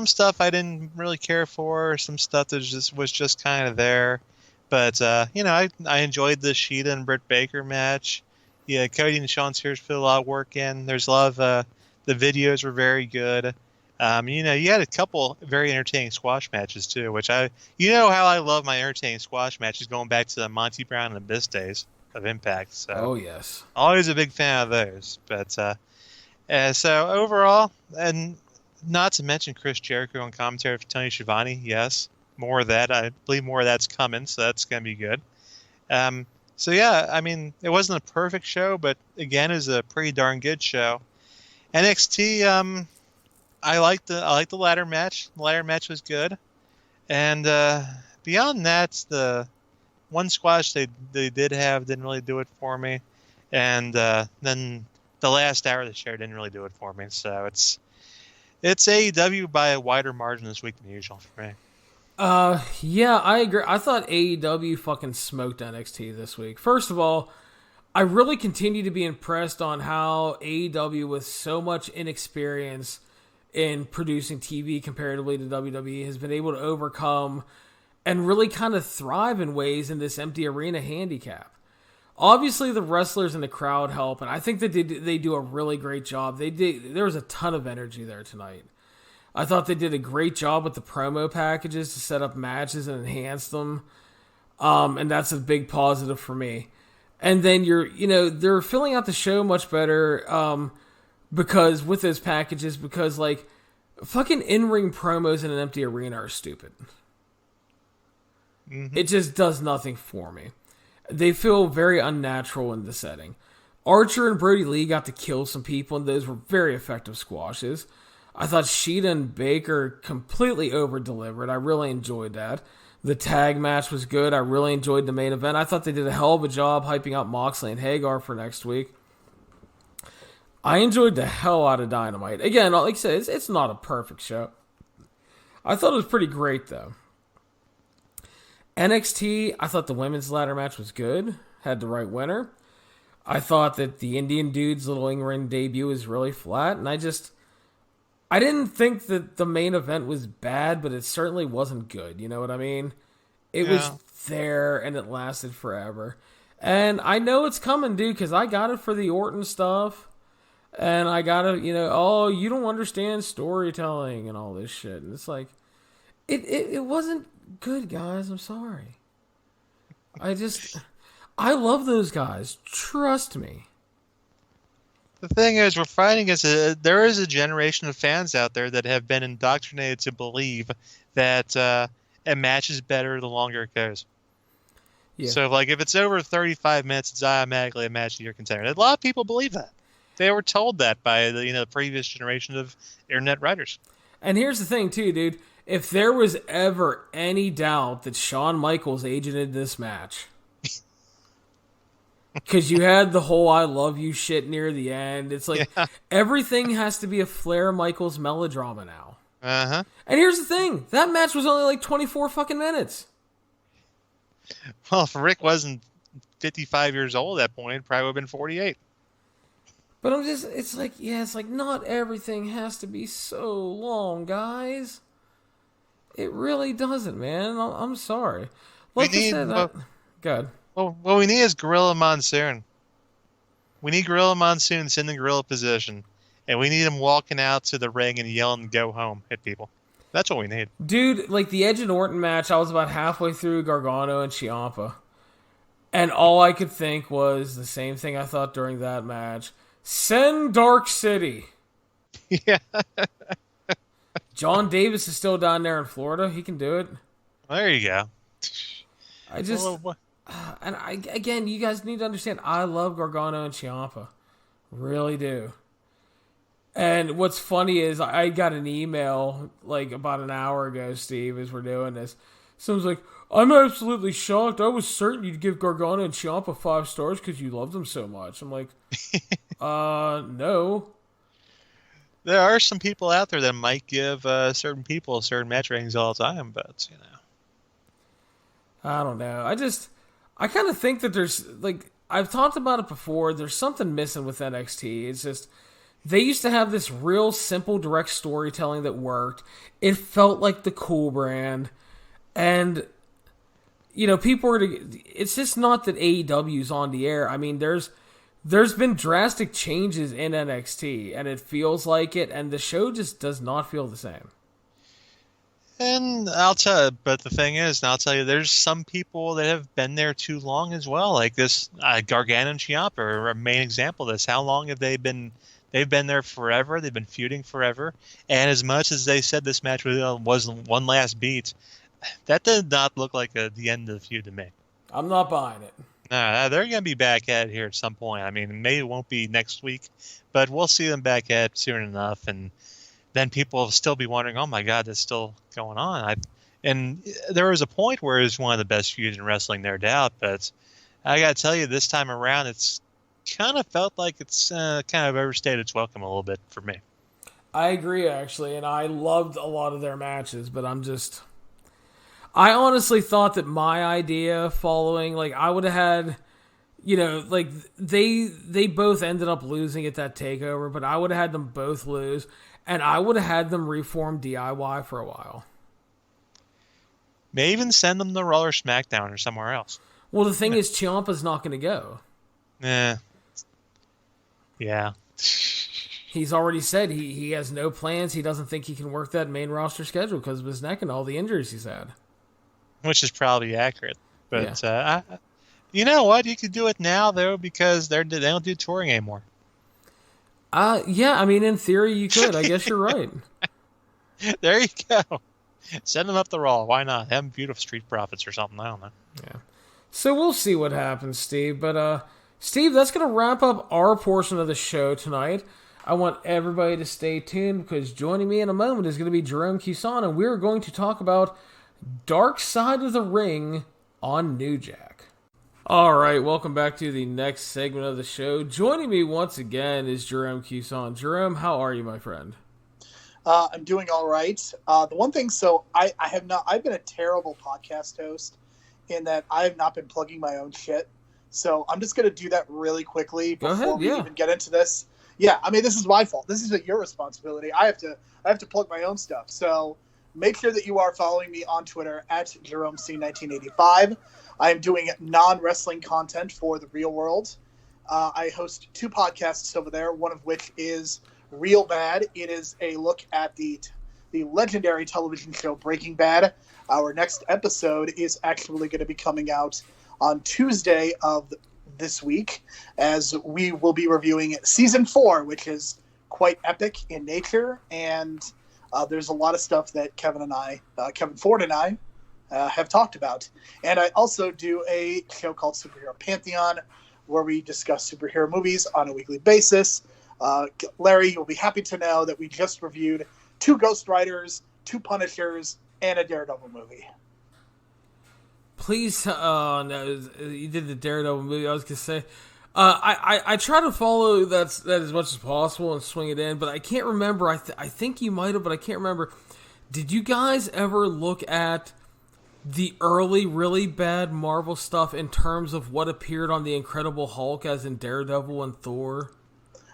stuff I didn't really care for, some stuff that was just kind of there. But I enjoyed the Sheeta and Britt Baker match. Yeah, Cody and Sean Spears put a lot of work in. There's a lot of the videos were very good. You had a couple very entertaining squash matches too, which how I love my entertaining squash matches going back to the Monty Brown and Abyss days of Impact. So, oh yes, always a big fan of those. But so overall, and not to mention Chris Jericho on commentary for Tony Schiavone. Yes, more of that. I believe more of that's coming, so that's going to be good. So yeah, I mean, it wasn't a perfect show, but again, it was a pretty darn good show. NXT, I liked the ladder match. The ladder match was good, and beyond that, the one squash they did have didn't really do it for me, and then the last hour of the show didn't really do it for me. So it's AEW by a wider margin this week than usual for me. Yeah, I agree. I thought AEW fucking smoked NXT this week. First of all, I really continue to be impressed on how AEW, with so much inexperience in producing TV comparatively to WWE, has been able to overcome and really kind of thrive in ways in this empty arena handicap. Obviously, the wrestlers in the crowd help, and I think that they do a really great job. There was a ton of energy there tonight. I thought they did a great job with the promo packages to set up matches and enhance them, and that's a big positive for me. And then they're filling out the show much better because with those packages, because like fucking in-ring promos in an empty arena are stupid. Mm-hmm. It just does nothing for me. They feel very unnatural in the setting. Archer and Brody Lee got to kill some people, and those were very effective squashes. I thought Sheeta and Baker completely over-delivered. I really enjoyed that. The tag match was good. I really enjoyed the main event. I thought they did a hell of a job hyping up Moxley and Hagar for next week. I enjoyed the hell out of Dynamite. Again, like I said, it's not a perfect show. I thought it was pretty great, though. NXT, I thought the women's ladder match was good. Had the right winner. I thought that the Indian dude's little in-ring debut was really flat, and I didn't think that the main event was bad, but it certainly wasn't good. You know what I mean? It was there, and it lasted forever. And I know it's coming, dude, because I got it for the Orton stuff. And I got it, oh, you don't understand storytelling and all this shit. And it's like, it wasn't good, guys. I'm sorry. I love those guys. Trust me. The thing is, we're fighting there is a generation of fans out there that have been indoctrinated to believe that a match is better the longer it goes. Yeah. So, like, if it's over 35 minutes, it's automatically a match of your contender. A lot of people believe that. They were told that by the previous generation of internet writers. And here's the thing, too, dude. If there was ever any doubt that Shawn Michaels agented this match, because you had the whole I love you shit near the end. It's like everything has to be a Flair Michaels melodrama now. Uh-huh. And here's the thing. That match was only like 24 fucking minutes. Well, if Rick wasn't 55 years old at that point, it probably would have been 48. But it's like not everything has to be so long, guys. It really doesn't, man. I'm sorry. Like I said, good. Well, what we need is Gorilla Monsoon. We need Gorilla Monsoon in the gorilla position. And we need him walking out to the ring and yelling, go home, hit people. That's what we need. Dude, like the Edge and Orton match, I was about halfway through Gargano and Ciampa. And all I could think was the same thing I thought during that match. Send Dark City. Yeah. John Davis is still down there in Florida. He can do it. There you go. I just... And again, you guys need to understand, I love Gargano and Ciampa. Really do. And what's funny is I got an email like about an hour ago, Steve, as we're doing this. Someone's like, I'm absolutely shocked. I was certain you'd give Gargano and Ciampa 5 stars because you love them so much. I'm like, no. There are some people out there that might give certain people certain match ratings all the time, but, you know. I don't know. I kind of think that there's, like, I've talked about it before. There's something missing with NXT. It's just, they used to have this real simple, direct storytelling that worked. It felt like the cool brand. And, you know, it's just not that AEW's on the air. I mean, there's been drastic changes in NXT, and it feels like it, and the show just does not feel the same. And I'll tell you, but the thing is, and I'll tell you, there's some people that have been there too long as well. Like this, Gargano and Ciampa are a main example of this. How long have they been? They've been there forever. They've been feuding forever. And as much as they said this match was one last beat, that did not look like the end of the feud to me. I'm not buying it. No, they're going to be back at it here at some point. I mean, maybe it won't be next week, but we'll see them back at it soon enough. And then people will still be wondering, oh my God, that's still going on. And there was a point where it was one of the best feuds in wrestling, no doubt. But I got to tell you, this time around, it's kind of felt like it's kind of overstayed its welcome a little bit for me. I agree, actually, and I loved a lot of their matches, but I honestly thought that my idea following, like, I would have had, you know, like, they both ended up losing at that takeover, but I would have had them both lose, and I would have had them reform DIY for a while. May even send them to Raw or SmackDown or somewhere else. Well, the thing is, Ciampa's not going to go. Yeah. He's already said he has no plans. He doesn't think he can work that main roster schedule because of his neck and all the injuries he's had. Which is probably accurate. But, you know what? You could do it now, though, because they don't do touring anymore. Yeah, I mean, in theory, you could. I guess you're right. There you go. Send them up the Raw. Why not? Have them beautiful Street Profits or something. I don't know. Yeah. So we'll see what happens, Steve. But, Steve, that's going to wrap up our portion of the show tonight. I want everybody to stay tuned because joining me in a moment is going to be Jerome Cusson, and we're going to talk about Dark Side of the Ring on New Jack. All right, welcome back to the next segment of the show. Joining me once again is Jerome Cusson. Jerome, how are you, my friend? I'm doing all right. The one thing, I've been a terrible podcast host in that I have not been plugging my own shit. So I'm just going to do that really quickly before we even get into this. Yeah, I mean, this is my fault. This isn't your responsibility. I have to plug my own stuff. So make sure that you are following me on Twitter at JeromeC1985. I am doing non-wrestling content for the real world. I host 2 podcasts over there, one of which is Real Bad. It is a look at the legendary television show Breaking Bad. Our next episode is actually going to be coming out on Tuesday of this week, as we will be reviewing season 4, which is quite epic in nature, and there's a lot of stuff that Kevin Ford and I have talked about. And I also do a show called Superhero Pantheon, where we discuss superhero movies on a weekly basis. Larry, you'll be happy to know that we just reviewed 2 Ghost Riders, 2 Punishers, and a Daredevil movie. Please, no, you did the Daredevil movie. I was gonna say, I try to follow that as much as possible and swing it in, but I can't remember. I think you might have, but I can't remember. Did you guys ever look at the early, really bad Marvel stuff in terms of what appeared on the Incredible Hulk, as in Daredevil and Thor?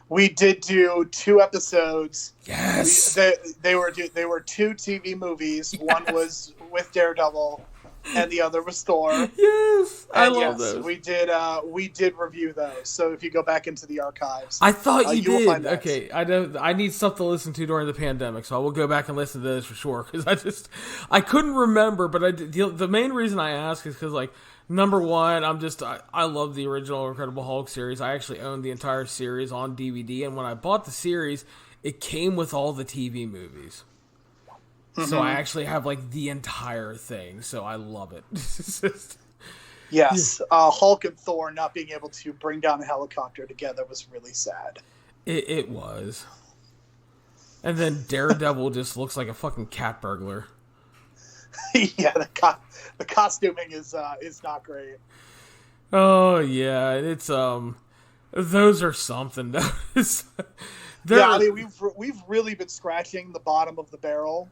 We did do 2 episodes. Yes, they were 2 TV movies. Yes. One was with Daredevil, and the other was Thor. Yes, I love those. We did review those. So if you go back into the archives, I thought you did. Okay, I need stuff to listen to during the pandemic, so I will go back and listen to this for sure. Because I couldn't remember, but the main reason I ask is because, like, number one, I love the original Incredible Hulk series. I actually own the entire series on DVD, and when I bought the series, it came with all the TV movies. Mm-hmm. So I actually have, like, the entire thing, so I love it. Yes, Hulk and Thor not being able to bring down a helicopter together was really sad. It was. And then Daredevil just looks like a fucking cat burglar. Yeah, the costuming is not great. Oh yeah, it's those are something. Yeah, I mean we've really been scratching the bottom of the barrel,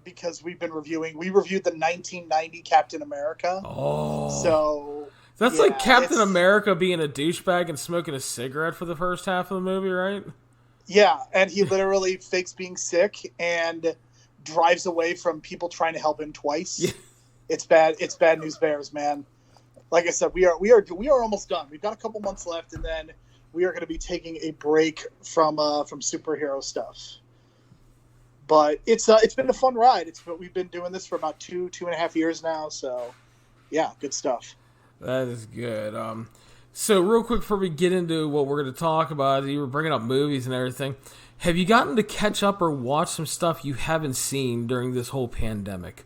because we reviewed the 1990 Captain America. Oh, so that's like Captain America being a douchebag and smoking a cigarette for the first half of the movie, right? Yeah, and he literally fakes being sick and drives away from people trying to help him twice. Yeah. It's bad. It's bad news bears, man. Like I said, we are almost done. We've got a couple months left, and then we are going to be taking a break from superhero stuff. But it's been a fun ride. We've been doing this for about 2.5 years now. So yeah, good stuff. That is good. So real quick before we get into what we're going to talk about, you were bringing up movies and everything. Have you gotten to catch up or watch some stuff you haven't seen during this whole pandemic?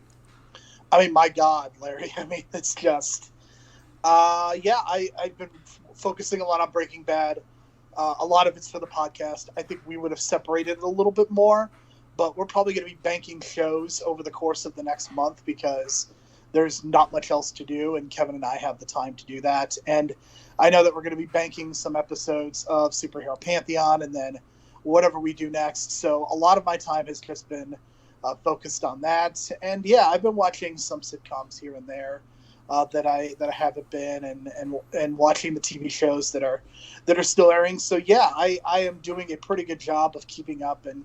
I mean, my God, Larry. I mean, it's just, I've been focusing a lot on Breaking Bad. A lot of it's for the podcast. I think we would have separated it a little bit more, but we're probably going to be banking shows over the course of the next month because there's not much else to do, and Kevin and I have the time to do that. And I know that we're going to be banking some episodes of Superhero Pantheon and then whatever we do next. So a lot of my time has just been focused on that. And yeah, I've been watching some sitcoms here and there that I haven't been, and watching the TV shows that are still airing. So yeah, I am doing a pretty good job of keeping up and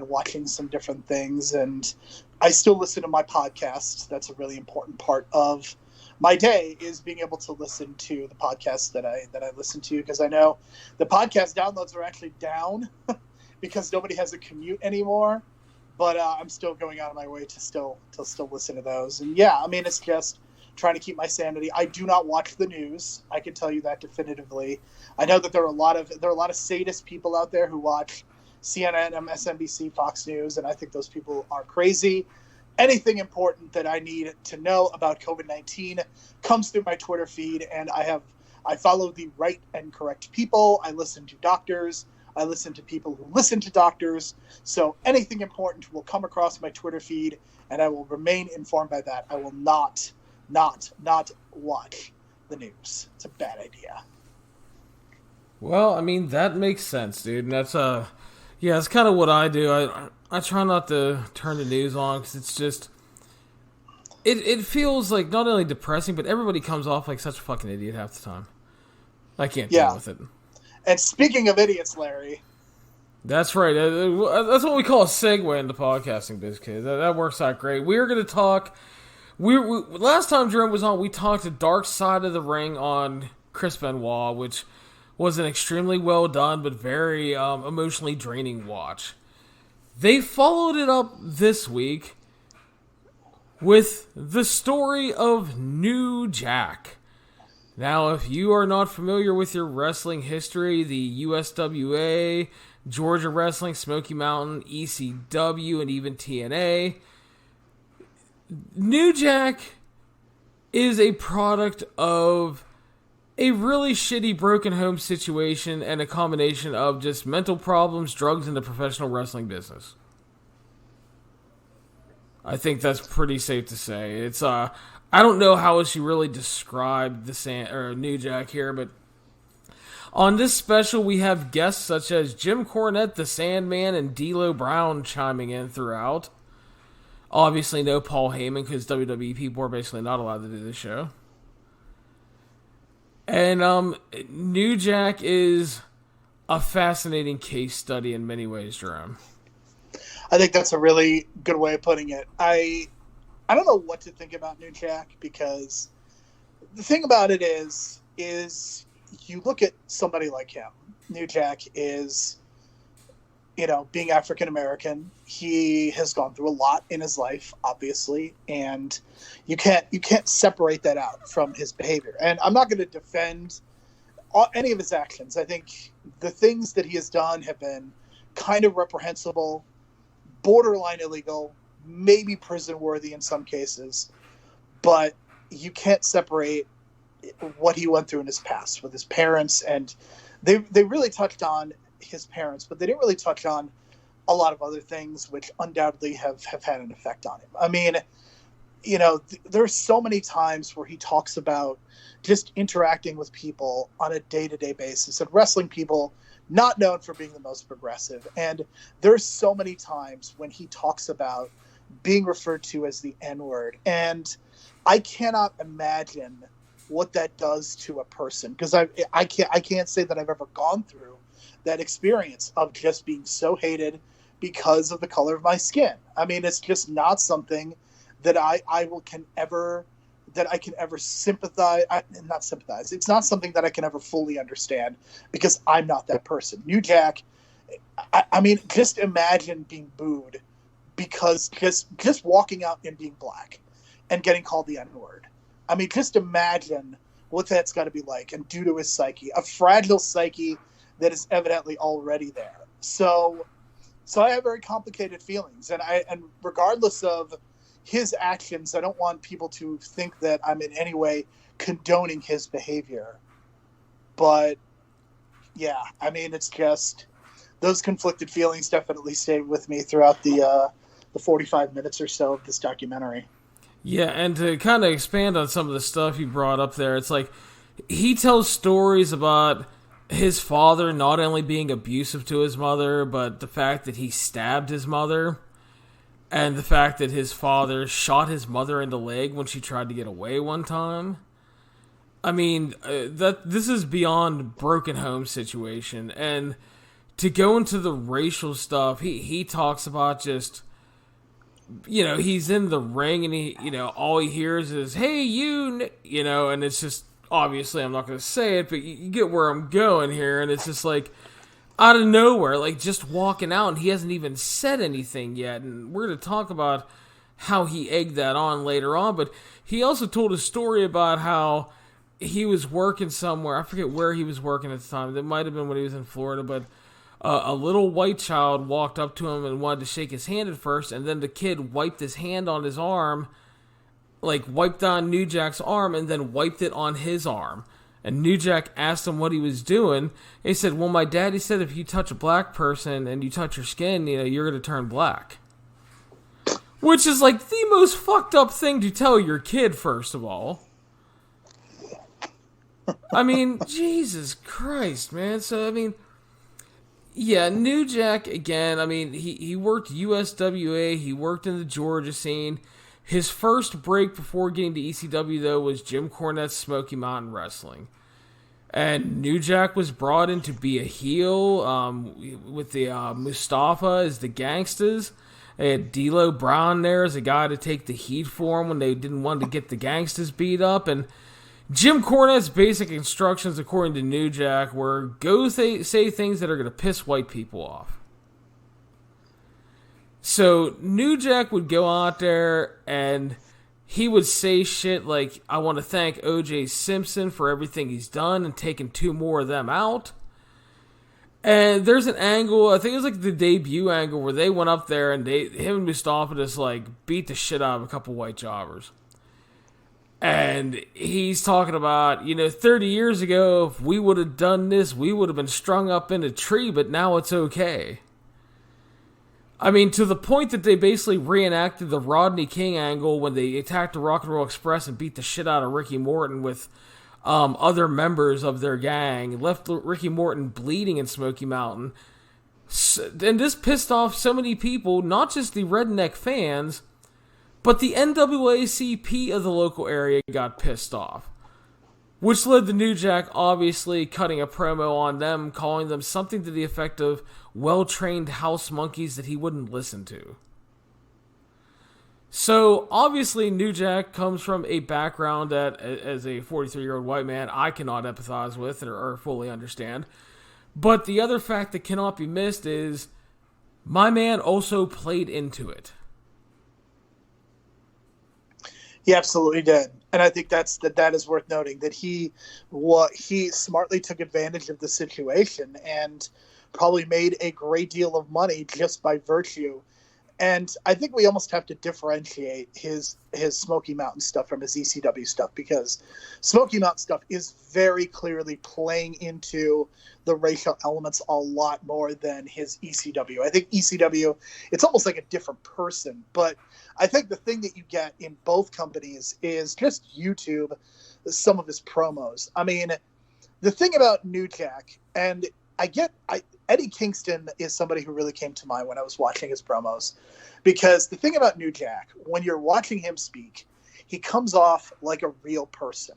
watching some different things. And I still listen to my podcast. That's a really important part of my day, is being able to listen to the podcasts that I listen to, because I know the podcast downloads are actually down because nobody has a commute anymore. But I'm still going out of my way to still listen to those. And yeah, I mean, it's just trying to keep my sanity. I do not watch the news. I can tell you that definitively. I know that there are a lot of sadist people out there who watch CNN, MSNBC, Fox News, and I think those people are crazy. Anything important that I need to know about COVID-19 comes through my Twitter feed, and I follow the right and correct people. I listen to doctors. I listen to people who listen to doctors. So anything important will come across my Twitter feed, and I will remain informed by that. I will not watch the news. It's a bad idea. Well, I mean, that makes sense, dude. And that's that's kind of what I do. I try not to turn the news on because it's just, it feels like not only depressing, but everybody comes off like such a fucking idiot half the time. I can't deal with it. And speaking of idiots, Larry. That's right. That's what we call a segue into podcasting, BizKid. That works out great. We're going to talk. Last time Jerome was on, we talked to Dark Side of the Ring on Chris Benoit, which was an extremely well done but very emotionally draining watch. They followed it up this week with the story of New Jack. Now, if you are not familiar with your wrestling history, the USWA, Georgia Wrestling, Smoky Mountain, ECW, and even TNA, New Jack is a product of a really shitty broken home situation and a combination of just mental problems, drugs, and the professional wrestling business. I think that's pretty safe to say. It's I don't know how else you really describe the New Jack here, but on this special we have guests such as Jim Cornette, the Sandman, and D'Lo Brown chiming in throughout. Obviously no Paul Heyman because WWE people are basically not allowed to do this show. And New Jack is a fascinating case study in many ways, Jerome. I think that's a really good way of putting it. I don't know what to think about New Jack, because the thing about it is you look at somebody like him. New Jack is, being African American. He has gone through a lot in his life, obviously, and you can't separate that out from his behavior. And I'm not going to defend any of his actions. I think the things that he has done have been kind of reprehensible, borderline illegal, maybe prison worthy in some cases. But you can't separate what he went through in his past with his parents, and they really touched on his parents, but they didn't really touch on a lot of other things which undoubtedly have had an effect on him. I mean, there's so many times where he talks about just interacting with people on a day-to-day basis, and wrestling people not known for being the most progressive. And there's so many times when he talks about being referred to as the N-word, and I cannot imagine what that does to a person, because I can't say that I've ever gone through that experience of just being so hated because of the color of my skin. I mean, it's just not something that I can ever sympathize. Not sympathize. It's not something that I can ever fully understand, because I'm not that person. New Jack, I mean, just imagine being booed because just walking out and being black and getting called the N-word. I mean, just imagine what that's got to be like, and due to his psyche, a fragile psyche that is evidently already there. So I have very complicated feelings, and regardless of his actions, I don't want people to think that I'm in any way condoning his behavior. But yeah, I mean, it's just those conflicted feelings definitely stayed with me throughout the 45 minutes or so of this documentary. Yeah, and to kind of expand on some of the stuff you brought up there, it's like he tells stories about his father not only being abusive to his mother, but the fact that he stabbed his mother, and the fact that his father shot his mother in the leg when she tried to get away one time. I mean, this is beyond broken home situation. And to go into the racial stuff, he talks about just, he's in the ring and he, all he hears is, "Hey, you," and it's just, obviously I'm not going to say it, but you get where I'm going here. And it's just like, out of nowhere, like just walking out, and he hasn't even said anything yet. And we're going to talk about how he egged that on later on. But he also told a story about how he was working somewhere. I forget where he was working at the time. It might have been when he was in Florida, but a little white child walked up to him and wanted to shake his hand at first, and then the kid wiped his hand on his arm, like wiped on New Jack's arm, and then wiped it on his arm. And New Jack asked him what he was doing. He said, "Well, my daddy said if you touch a black person and you touch your skin, you're going to turn black." Which is like the most fucked up thing to tell your kid, first of all. I mean, Jesus Christ, man. So, I mean, yeah, New Jack, again, I mean, he worked USWA, he worked in the Georgia scene. His first break before getting to ECW, though, was Jim Cornette's Smoky Mountain Wrestling. And New Jack was brought in to be a heel with the Mustafa as the Gangstas. They had D'Lo Brown there as a guy to take the heat for him when they didn't want to get the Gangstas beat up. And Jim Cornette's basic instructions, according to New Jack, were go say things that are going to piss white people off. So New Jack would go out there and he would say shit like, "I want to thank O.J. Simpson for everything he's done and taking 2 more of them out." And there's an angle, I think it was like the debut angle, where they went up there and him and Mustafa just like beat the shit out of a couple white jobbers. And he's talking about, 30 years ago, if we would have done this, we would have been strung up in a tree, but now it's okay. I mean, to the point that they basically reenacted the Rodney King angle when they attacked the Rock and Roll Express and beat the shit out of Ricky Morton with other members of their gang, left Ricky Morton bleeding in Smoky Mountain. And this pissed off so many people, not just the redneck fans, but the NAACP of the local area got pissed off. Which led to New Jack obviously cutting a promo on them, calling them something to the effect of well-trained house monkeys that he wouldn't listen to. So, obviously, New Jack comes from a background that, as a 43-year-old white man, I cannot empathize with or fully understand. But the other fact that cannot be missed is, my man also played into it. He absolutely did. And I think that is worth noting, that he smartly took advantage of the situation and probably made a great deal of money just by virtue And I think we almost have to differentiate his Smoky Mountain stuff from his ECW stuff, because Smoky Mountain stuff is very clearly playing into the racial elements a lot more than his ECW. I think ECW, it's almost like a different person. But I think the thing that you get in both companies is just YouTube some of his promos. I mean, the thing about New Jack, and Eddie Kingston is somebody who really came to mind when I was watching his promos, because the thing about New Jack, when you're watching him speak, he comes off like a real person.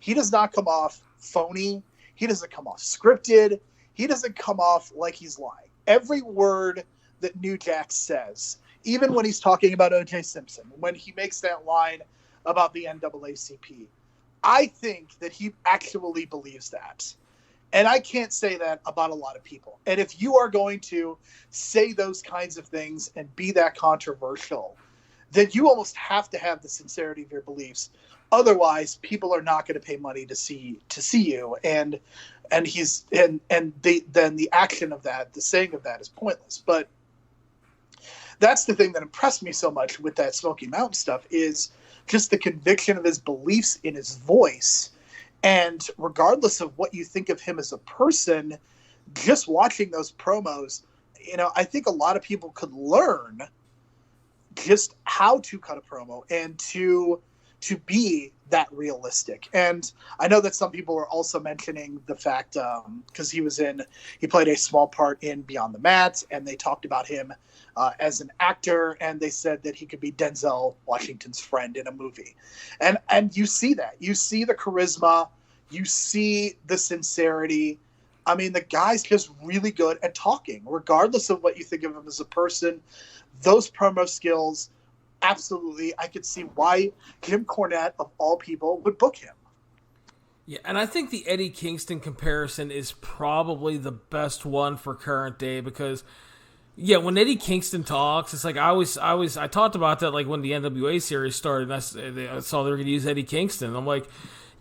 He does not come off phony. He doesn't come off scripted. He doesn't come off like he's lying. Every word that New Jack says, even when he's talking about O.J. Simpson, when he makes that line about the NAACP, I think that he actually believes that. And I can't say that about a lot of people. And if you are going to say those kinds of things and be that controversial, then you almost have to have the sincerity of your beliefs. Otherwise, people are not going to pay money to see you. And then the action of that, the saying of that, is pointless. But that's the thing that impressed me so much with that Smoky Mountain stuff, is just the conviction of his beliefs in his voice. And regardless of what you think of him as a person, just watching those promos, I think a lot of people could learn just how to cut a promo and to be that realistic. And I know that some people are also mentioning the fact, because he played a small part in Beyond the Mat, and they talked about him as an actor, and they said that he could be Denzel Washington's friend in a movie. And you see that. You see the charisma. You see the sincerity. I mean, the guy's just really good at talking, regardless of what you think of him as a person. Those promo skills, absolutely. I could see why Jim Cornette, of all people, would book him. Yeah, and I think the Eddie Kingston comparison is probably the best one for current day, because when Eddie Kingston talks, it's like I talked about that like when the NWA series started, and I saw they were going to use Eddie Kingston. And I'm like,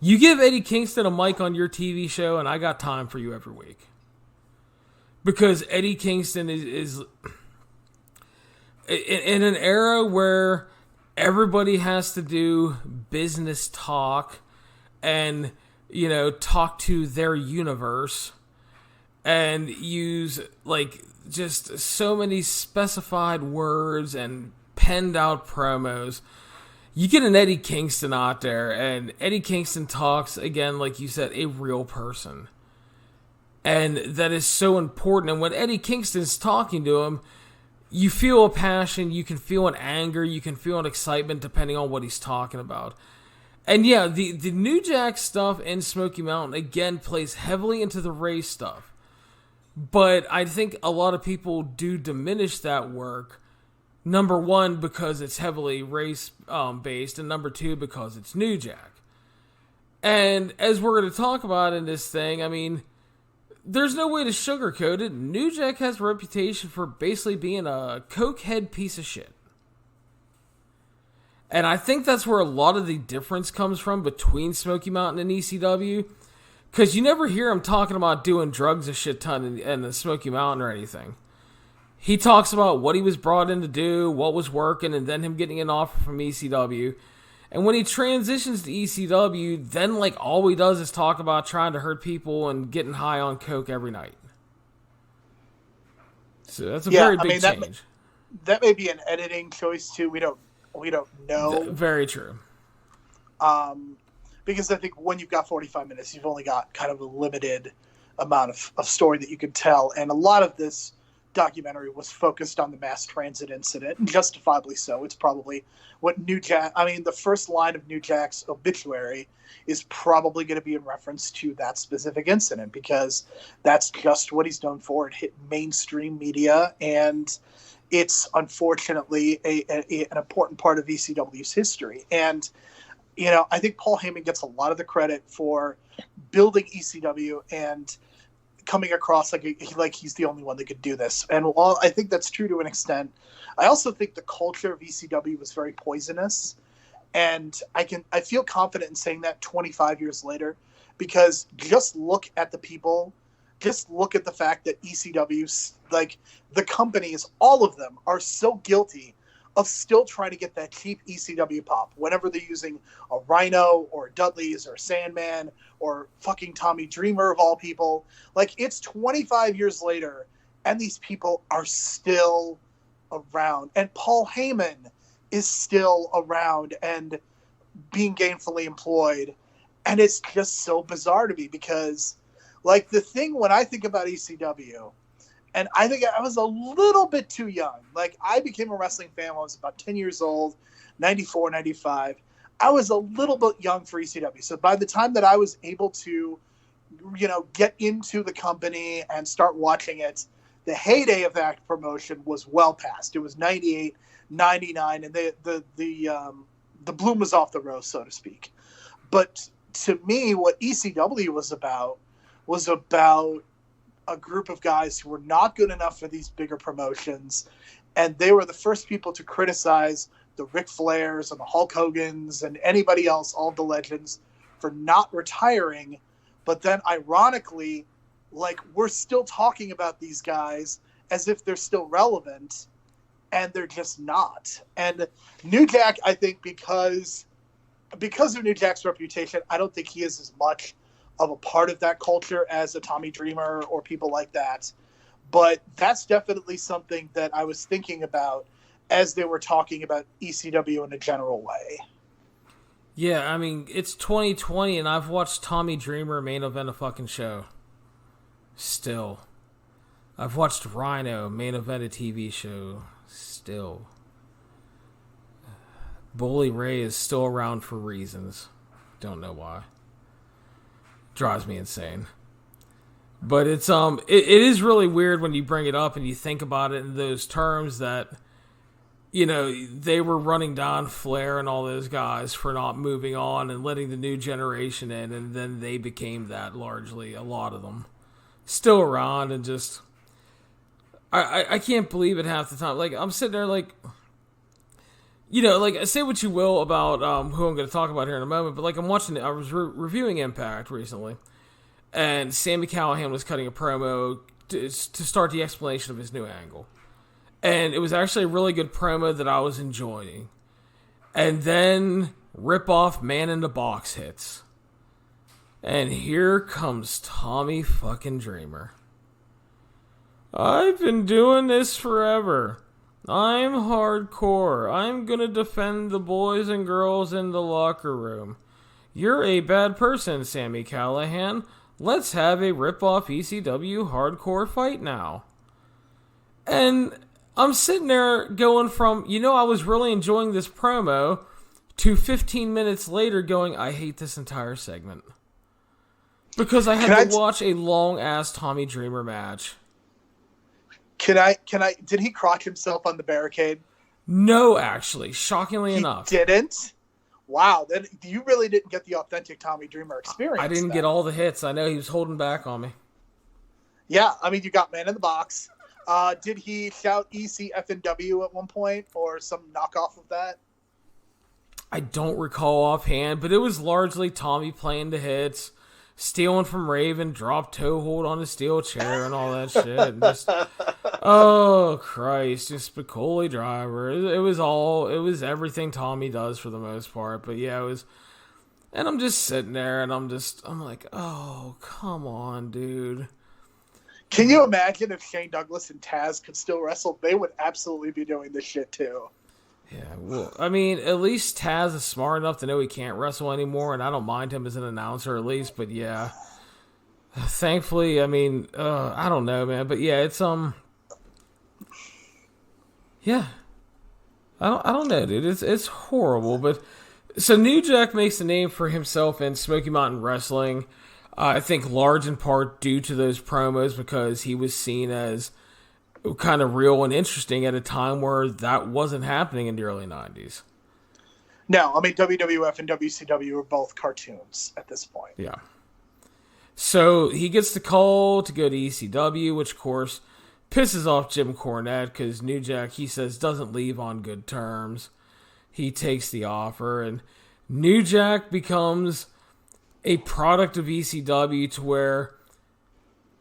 you give Eddie Kingston a mic on your TV show, and I got time for you every week. Because Eddie Kingston is in an era where everybody has to do business talk and, talk to their universe and use like just so many specified words and penned out promos. You get an Eddie Kingston out there, and Eddie Kingston talks, again, like you said, a real person. And that is so important. And when Eddie Kingston's talking to him, you feel a passion, you can feel an anger, you can feel an excitement depending on what he's talking about. And yeah, the New Jack stuff in Smoky Mountain, again, plays heavily into the race stuff. But I think a lot of people do diminish that work. Number one, because it's heavily race-based, and number two, because it's New Jack. And as we're going to talk about in this thing, I mean, there's no way to sugarcoat it. New Jack has a reputation for basically being a cokehead piece of shit. And I think that's where a lot of the difference comes from between Smoky Mountain and ECW. Because you never hear him talking about doing drugs a shit ton in the Smoky Mountain or anything. He talks about what he was brought in to do, what was working, and then him getting an offer from ECW. And when he transitions to ECW, then like all he does is talk about trying to hurt people and getting high on coke every night. So that's a very big change. That may be an editing choice too. We don't know. Very true. Because I think when you've got 45 minutes, you've only got kind of a limited amount of story that you can tell, and a lot of this documentary was focused on the mass transit incident, and justifiably so. It's probably what the first line of New Jack's obituary is probably going to be in reference to that specific incident, because that's just what he's known for. It hit mainstream media, and it's unfortunately an important part of ECW's history. And, I think Paul Heyman gets a lot of the credit for building ECW and coming across like he's the only one that could do this. And while I think that's true to an extent, I also think the culture of ECW was very poisonous. And I feel confident in saying that 25 years later, because just look at the people just look at the fact that ECW, like the companies, all of them are so guilty of still trying to get that cheap ECW pop whenever they're using a Rhino or Dudley's or Sandman or fucking Tommy Dreamer of all people. Like, it's 25 years later and these people are still around. And Paul Heyman is still around and being gainfully employed. And it's just so bizarre to me because, like, the thing when I think about ECW, and I think I was a little bit too young. Like, I became a wrestling fan when I was about 10 years old, 94, 95. I was a little bit young for ECW. So by the time that I was able to, get into the company and start watching it, the heyday of that promotion was well past. It was 98, 99, and the bloom was off the rose, so to speak. But to me, what ECW was about a group of guys who were not good enough for these bigger promotions, and they were the first people to criticize the Ric Flairs and the Hulk Hogans and anybody else, all the legends, for not retiring. But then, ironically, like, we're still talking about these guys as if they're still relevant, and they're just not. And New Jack, I think, because of New Jack's reputation, I don't think he is as much of a part of that culture as a Tommy Dreamer or people like that. But that's definitely something that I was thinking about as they were talking about ECW in a general way. Yeah, I mean, it's 2020 and I've watched Tommy Dreamer main event a fucking show. Still. I've watched Rhino main event a TV show. Still. Bully Ray is still around for reasons. Don't know why. Drives me insane. But it's it is really weird when you bring it up and you think about it in those terms that, they were running down Flair and all those guys for not moving on and letting the new generation in, and then they became that largely, a lot of them. Still around and just I can't believe it half the time. Like, I'm sitting there like, say what you will about who I'm going to talk about here in a moment, but like, I'm watching I was reviewing Impact recently, and Sami Callihan was cutting a promo to start the explanation of his new angle. And it was actually a really good promo that I was enjoying. And then rip-off Man in the Box hits. And here comes Tommy fucking Dreamer. I've been doing this forever. I'm hardcore. I'm gonna defend the boys and girls in the locker room. You're a bad person, Sami Callihan. Let's have a rip-off ECW hardcore fight now. And I'm sitting there going from, I was really enjoying this promo, to 15 minutes later going, I hate this entire segment. Because I had to watch a long-ass Tommy Dreamer match. Did he crotch himself on the barricade? No, actually. Shockingly enough. He didn't? Wow. Then you really didn't get the authentic Tommy Dreamer experience. I didn't get all the hits. I know he was holding back on me. Yeah, I mean, you got Man in the Box. Did he shout ECFNW at one point or some knockoff of that? I don't recall offhand, but it was largely Tommy playing the hits, stealing from Raven, drop toe hold on a steel chair and all that shit. Just, oh, Christ, just Spicoli driver. It was everything Tommy does for the most part. But yeah, it was, and I'm just sitting there and I'm like, oh, come on, dude. Can you imagine if Shane Douglas and Taz could still wrestle? They would absolutely be doing this shit too. Yeah, well, I mean, at least Taz is smart enough to know he can't wrestle anymore, and I don't mind him as an announcer at least, but yeah. Thankfully, I mean, I don't know, man, but yeah, it's, yeah. I don't know, dude. It's horrible, but so New Jack makes a name for himself in Smoky Mountain Wrestling. I think large in part due to those promos because he was seen as kind of real and interesting at a time where that wasn't happening in the early 90s. No, I mean, WWF and WCW were both cartoons at this point. Yeah. So he gets the call to go to ECW, which of course pisses off Jim Cornette because New Jack, he says, doesn't leave on good terms. He takes the offer, and New Jack becomes a product of ECW to where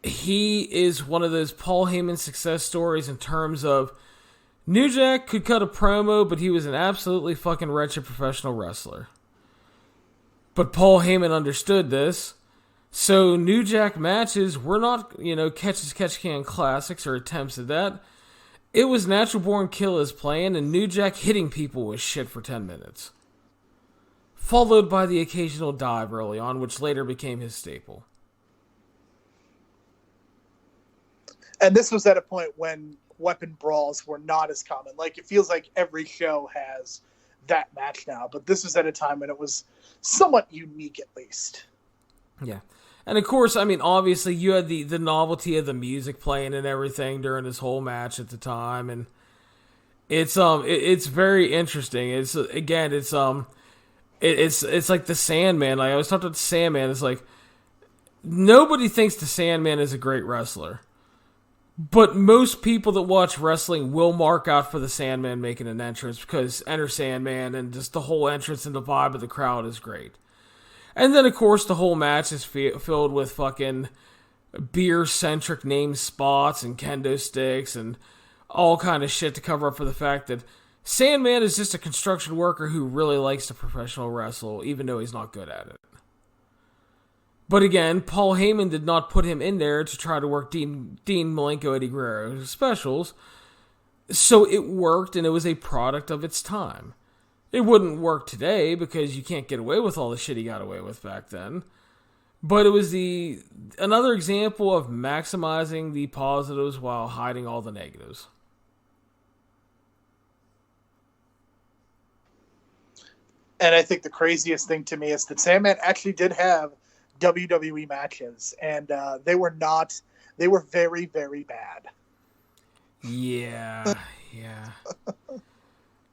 he is one of those Paul Heyman success stories in terms of New Jack could cut a promo, but he was an absolutely fucking wretched professional wrestler. But Paul Heyman understood this, so New Jack matches were not, catch-as-catch-can classics or attempts at that. It was Natural Born Killers playing, and New Jack hitting people with shit for 10 minutes. Followed by the occasional dive early on, which later became his staple. And this was at a point when weapon brawls were not as common. Like, it feels like every show has that match now, but this was at a time when it was somewhat unique, at least. Yeah. And of course, I mean, obviously you had the novelty of the music playing and everything during this whole match at the time, and it's very interesting. It's like the Sandman. Like, I was talking about the Sandman. It's like nobody thinks the Sandman is a great wrestler. But most people that watch wrestling will mark out for the Sandman making an entrance because Enter Sandman and just the whole entrance and the vibe of the crowd is great. And then, of course, the whole match is filled with fucking beer-centric name spots and kendo sticks and all kind of shit to cover up for the fact that Sandman is just a construction worker who really likes to professional wrestle, even though he's not good at it. But again, Paul Heyman did not put him in there to try to work Dean Malenko, Eddie Guerrero specials. So it worked, and it was a product of its time. It wouldn't work today because you can't get away with all the shit he got away with back then. But it was another example of maximizing the positives while hiding all the negatives. And I think the craziest thing to me is that Sandman actually did have WWE matches, and they were very, very bad. Yeah.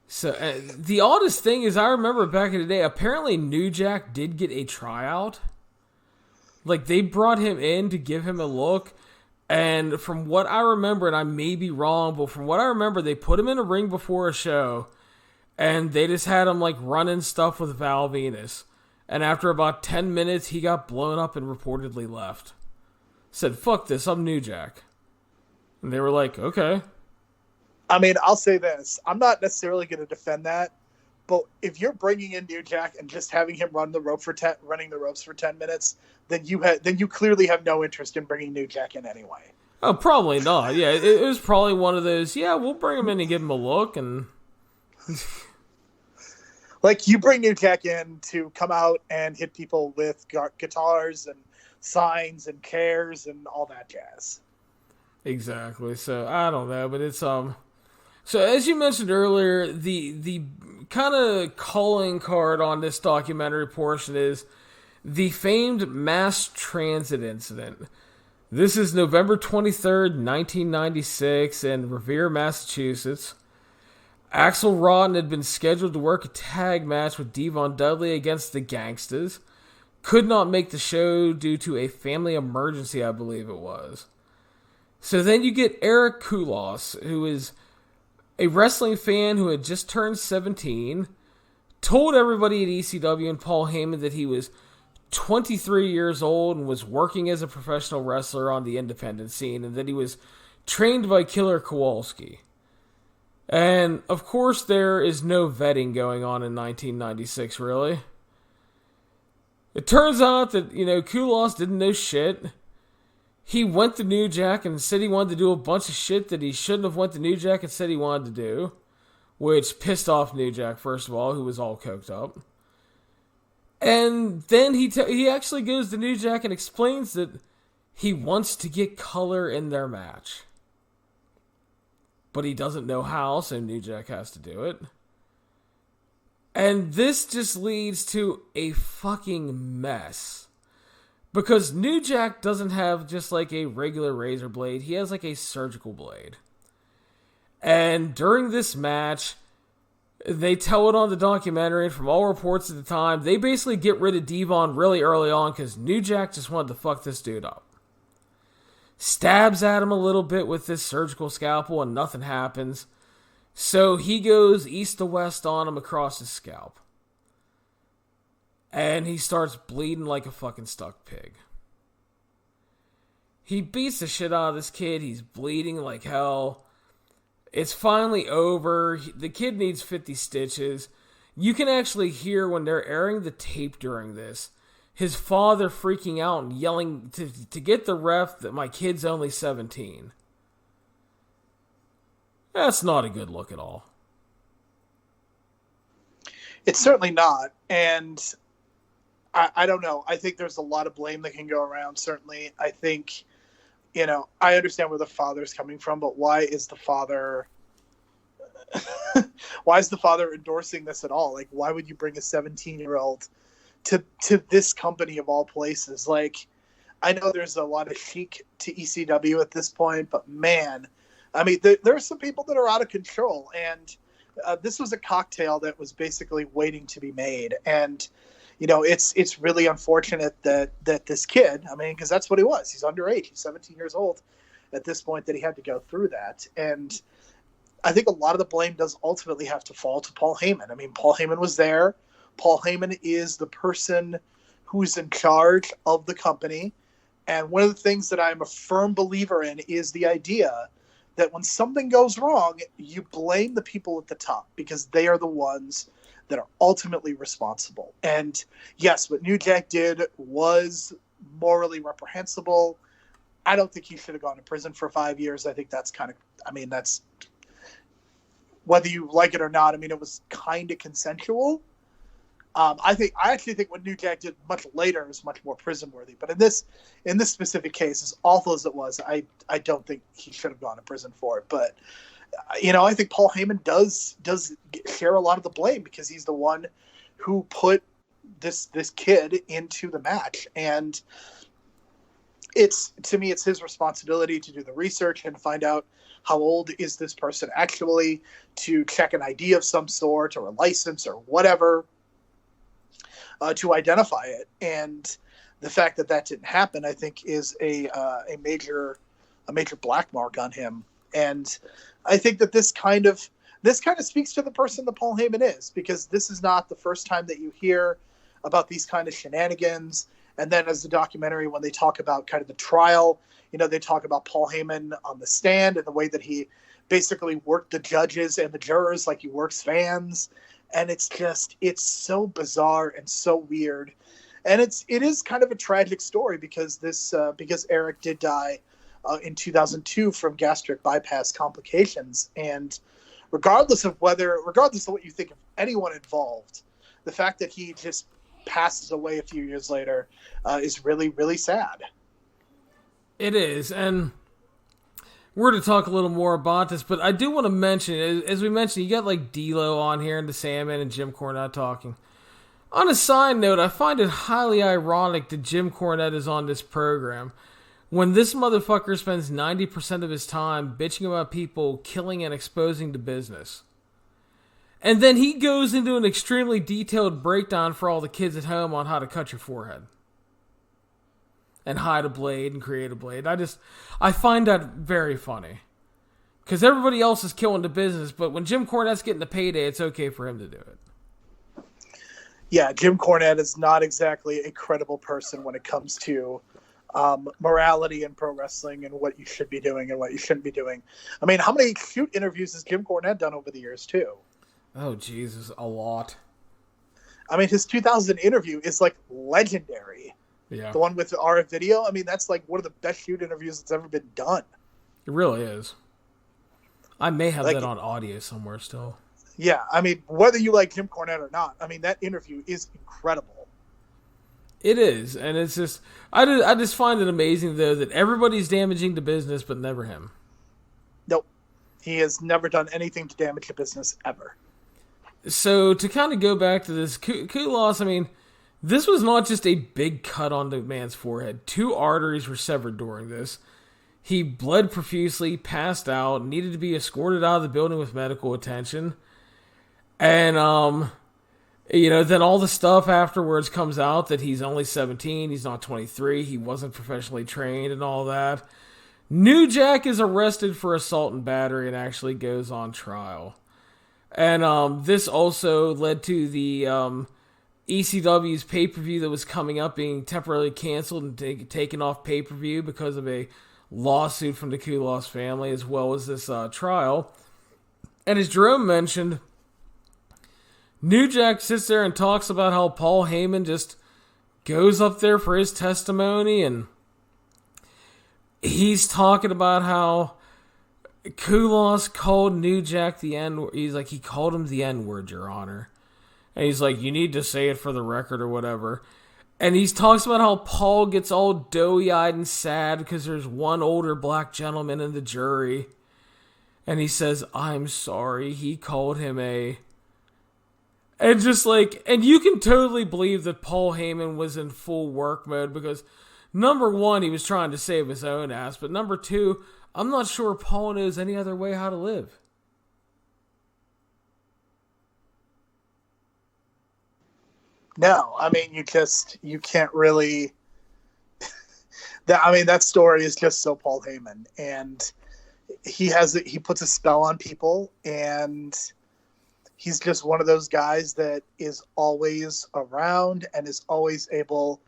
So the oddest thing is I remember back in the day, apparently New Jack did get a tryout. Like, they brought him in to give him a look, and from what I remember, and I may be wrong, but from what I remember, they put him in a ring before a show, and they just had him like running stuff with Val Venus. And after about 10 minutes, he got blown up and reportedly left. Said, fuck this, I'm New Jack. And they were like, okay. I mean, I'll say this. I'm not necessarily going to defend that. But if you're bringing in New Jack and just having him running the ropes for 10 minutes, then you clearly have no interest in bringing New Jack in anyway. Oh, probably not. Yeah, it was probably one of those, yeah, we'll bring him in and give him a look. And like, you bring New Jack in to come out and hit people with guitars and signs and chairs and all that jazz. Exactly. So, I don't know, but it's, so as you mentioned earlier, the kind of calling card on this documentary portion is the famed mass transit incident. This is November 23rd, 1996 in Revere, Massachusetts. Axl Rotten had been scheduled to work a tag match with Devon Dudley against the Gangstas. Could not make the show due to a family emergency, I believe it was. So then you get Eric Koulos, who is a wrestling fan who had just turned 17, told everybody at ECW and Paul Heyman that he was 23 years old and was working as a professional wrestler on the independent scene, and that he was trained by Killer Kowalski. And, of course, there is no vetting going on in 1996, really. It turns out that, Koulos didn't know shit. He went to New Jack and said he wanted to do a bunch of shit that he shouldn't have went to New Jack and said he wanted to do, which pissed off New Jack, first of all, who was all coked up. And then he actually goes to New Jack and explains that he wants to get color in their match. But he doesn't know how, so New Jack has to do it. And this just leads to a fucking mess. Because New Jack doesn't have just like a regular razor blade, he has like a surgical blade. And during this match, they tell it on the documentary, and from all reports at the time, they basically get rid of Devon really early on because New Jack just wanted to fuck this dude up. Stabs at him a little bit with this surgical scalpel and nothing happens. So he goes east to west on him across his scalp. And he starts bleeding like a fucking stuck pig. He beats the shit out of this kid. He's bleeding like hell. It's finally over. The kid needs 50 stitches. You can actually hear when they're airing the tape during this, his father freaking out and yelling to get the ref that my kid's only 17. That's not a good look at all. It's certainly not. And I don't know. I think there's a lot of blame that can go around, certainly. I think, I understand where the father's coming from, but why is the father endorsing this at all? Like, why would you bring a 17-year-old to this company of all places? Like, I know there's a lot of chic to ECW at this point, but man, I mean, there are some people that are out of control, and this was a cocktail that was basically waiting to be made. And it's really unfortunate that this kid, I mean, because that's what he was. He's underage. He's 17 years old at this point, that he had to go through that. And I think a lot of the blame does ultimately have to fall to Paul Heyman. I mean, Paul Heyman was there. Paul Heyman is the person who's in charge of the company. And one of the things that I'm a firm believer in is the idea that when something goes wrong, you blame the people at the top, because they are the ones that are ultimately responsible. And yes, what New Jack did was morally reprehensible. I don't think he should have gone to prison for 5 years. I think that's that's, whether you like it or not, I mean, it was kind of consensual. I actually think what New Jack did much later is much more prison worthy. But in this specific case, as awful as it was, I don't think he should have gone to prison for it. But I think Paul Heyman does share a lot of the blame, because he's the one who put this kid into the match. And to me, it's his responsibility to do the research and find out how old is this person actually, to check an ID of some sort or a license or whatever, to identify it. And the fact that didn't happen, I think, is a major black mark on him. And I think that this kind of speaks to the person that Paul Heyman is, because this is not the first time that you hear about these kind of shenanigans. And then as the documentary, when they talk about kind of the trial, they talk about Paul Heyman on the stand and the way that he basically worked the judges and the jurors like he works fans. And it's so bizarre and so weird. And it is kind of a tragic story, because because Eric did die in 2002 from gastric bypass complications. And regardless of what you think of anyone involved, the fact that he just passes away a few years later is really, really sad. It is. And we're to talk a little more about this, but I do want to mention, as we mentioned, you got like D'Lo on here and the Sandman and Jim Cornette talking. On a side note, I find it highly ironic that Jim Cornette is on this program when this motherfucker spends 90% of his time bitching about people killing and exposing the business. And then he goes into an extremely detailed breakdown for all the kids at home on how to cut your forehead and hide a blade and create a blade. I find that very funny, because everybody else is killing the business, but when Jim Cornette's getting the payday, it's okay for him to do it. Yeah, Jim Cornette is not exactly a credible person when it comes to morality in pro wrestling and what you should be doing and what you shouldn't be doing. I mean, how many shoot interviews has Jim Cornette done over the years too? Oh, Jesus, a lot. I mean, his 2000 interview is like legendary. Yeah. The one with RF Video, I mean, that's like one of the best shoot interviews that's ever been done. It really is. I may have that on audio somewhere still. Yeah, I mean, whether you like Jim Cornette or not, I mean, that interview is incredible. It is, and it's just, I just find it amazing, though, that everybody's damaging the business, but never him. Nope. He has never done anything to damage the business, ever. So, to kind of go back to this, Kulas, I mean, this was not just a big cut on the man's forehead. 2 arteries were severed during this. He bled profusely, passed out, needed to be escorted out of the building with medical attention. And, then all the stuff afterwards comes out that he's only 17, he's not 23, he wasn't professionally trained and all that. New Jack is arrested for assault and battery and actually goes on trial. And this also led to the ECW's pay-per-view that was coming up being temporarily canceled and taken off pay-per-view because of a lawsuit from the Kulos family, as well as this trial. And as Jerome mentioned, New Jack sits there and talks about how Paul Heyman just goes up there for his testimony, and he's talking about how Kulos called New Jack the N-word. He's like, he called him the N-word, Your Honor. And he's like, you need to say it for the record or whatever. And he talks about how Paul gets all doughy-eyed and sad because there's one older black gentleman in the jury. And he says, I'm sorry, he called him a... And just like, and you can totally believe that Paul Heyman was in full work mode because, number one, he was trying to save his own ass. But number two, I'm not sure Paul knows any other way how to live. No, I mean, you can't really... that story is just so Paul Heyman. And he puts a spell on people, and he's just one of those guys that is always around and is always able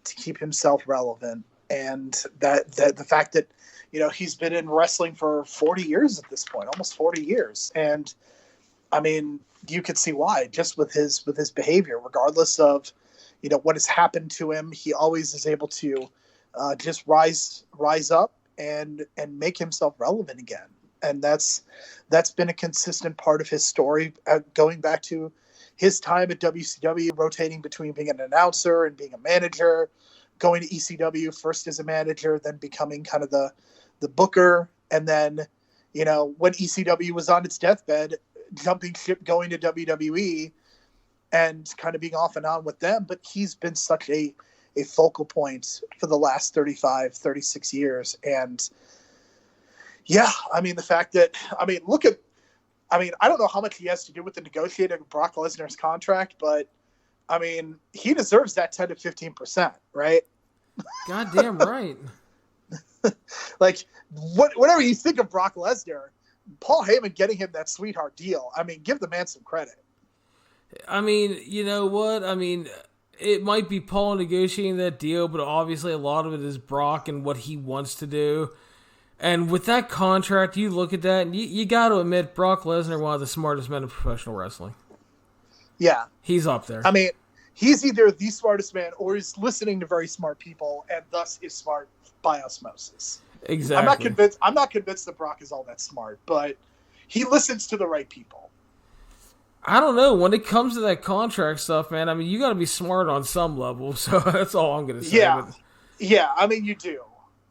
to keep himself relevant. And that the fact that, he's been in wrestling for 40 years at this point, almost 40 years. And I mean, you could see why, just with his behavior, regardless of, what has happened to him, he always is able to just rise up and make himself relevant again. And that's been a consistent part of his story, going back to his time at WCW, rotating between being an announcer and being a manager, going to ECW first as a manager, then becoming kind of the booker. And then, when ECW was on its deathbed, jumping ship, going to WWE and kind of being off and on with them. But he's been such a focal point for the last 35, 36 years. And yeah, I mean, the fact that, I don't know how much he has to do with the negotiating of Brock Lesnar's contract, but I mean, he deserves that 10 to 15%, right? Goddamn right. Like, whatever you think of Brock Lesnar, Paul Heyman getting him that sweetheart deal, I mean, give the man some credit. I mean, you know what? I mean, it might be Paul negotiating that deal, but obviously a lot of it is Brock and what he wants to do. And with that contract, you look at that, and you got to admit, Brock Lesnar, one of the smartest men in professional wrestling. Yeah. He's up there. I mean, he's either the smartest man or he's listening to very smart people and thus is smart by osmosis. Exactly. I'm not convinced that Brock is all that smart, but he listens to the right people. I don't know. When it comes to that contract stuff, man, I mean, you got to be smart on some level, so that's all I'm going to say. Yeah, I mean, you do.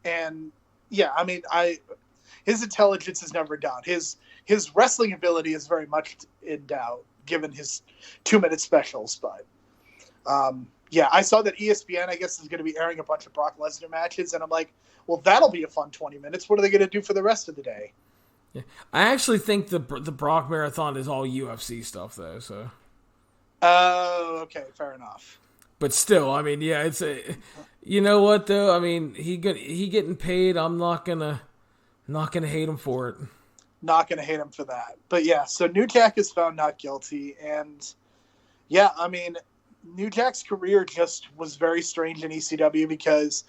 And yeah, I mean, his intelligence is never down. His wrestling ability is very much in doubt, given his 2-minute specials. But yeah, I saw that ESPN, I guess, is going to be airing a bunch of Brock Lesnar matches, and I'm like, well, that'll be a fun 20 minutes. What are they going to do for the rest of the day? Yeah. I actually think the Brock Marathon is all UFC stuff, though. So. Oh, okay, fair enough. But still, I mean, yeah, it's a. You know what though? I mean, he getting paid. I'm not gonna hate him for it. Not gonna hate him for that. But yeah, so New Jack is found not guilty, and yeah, I mean, New Jack's career just was very strange in ECW because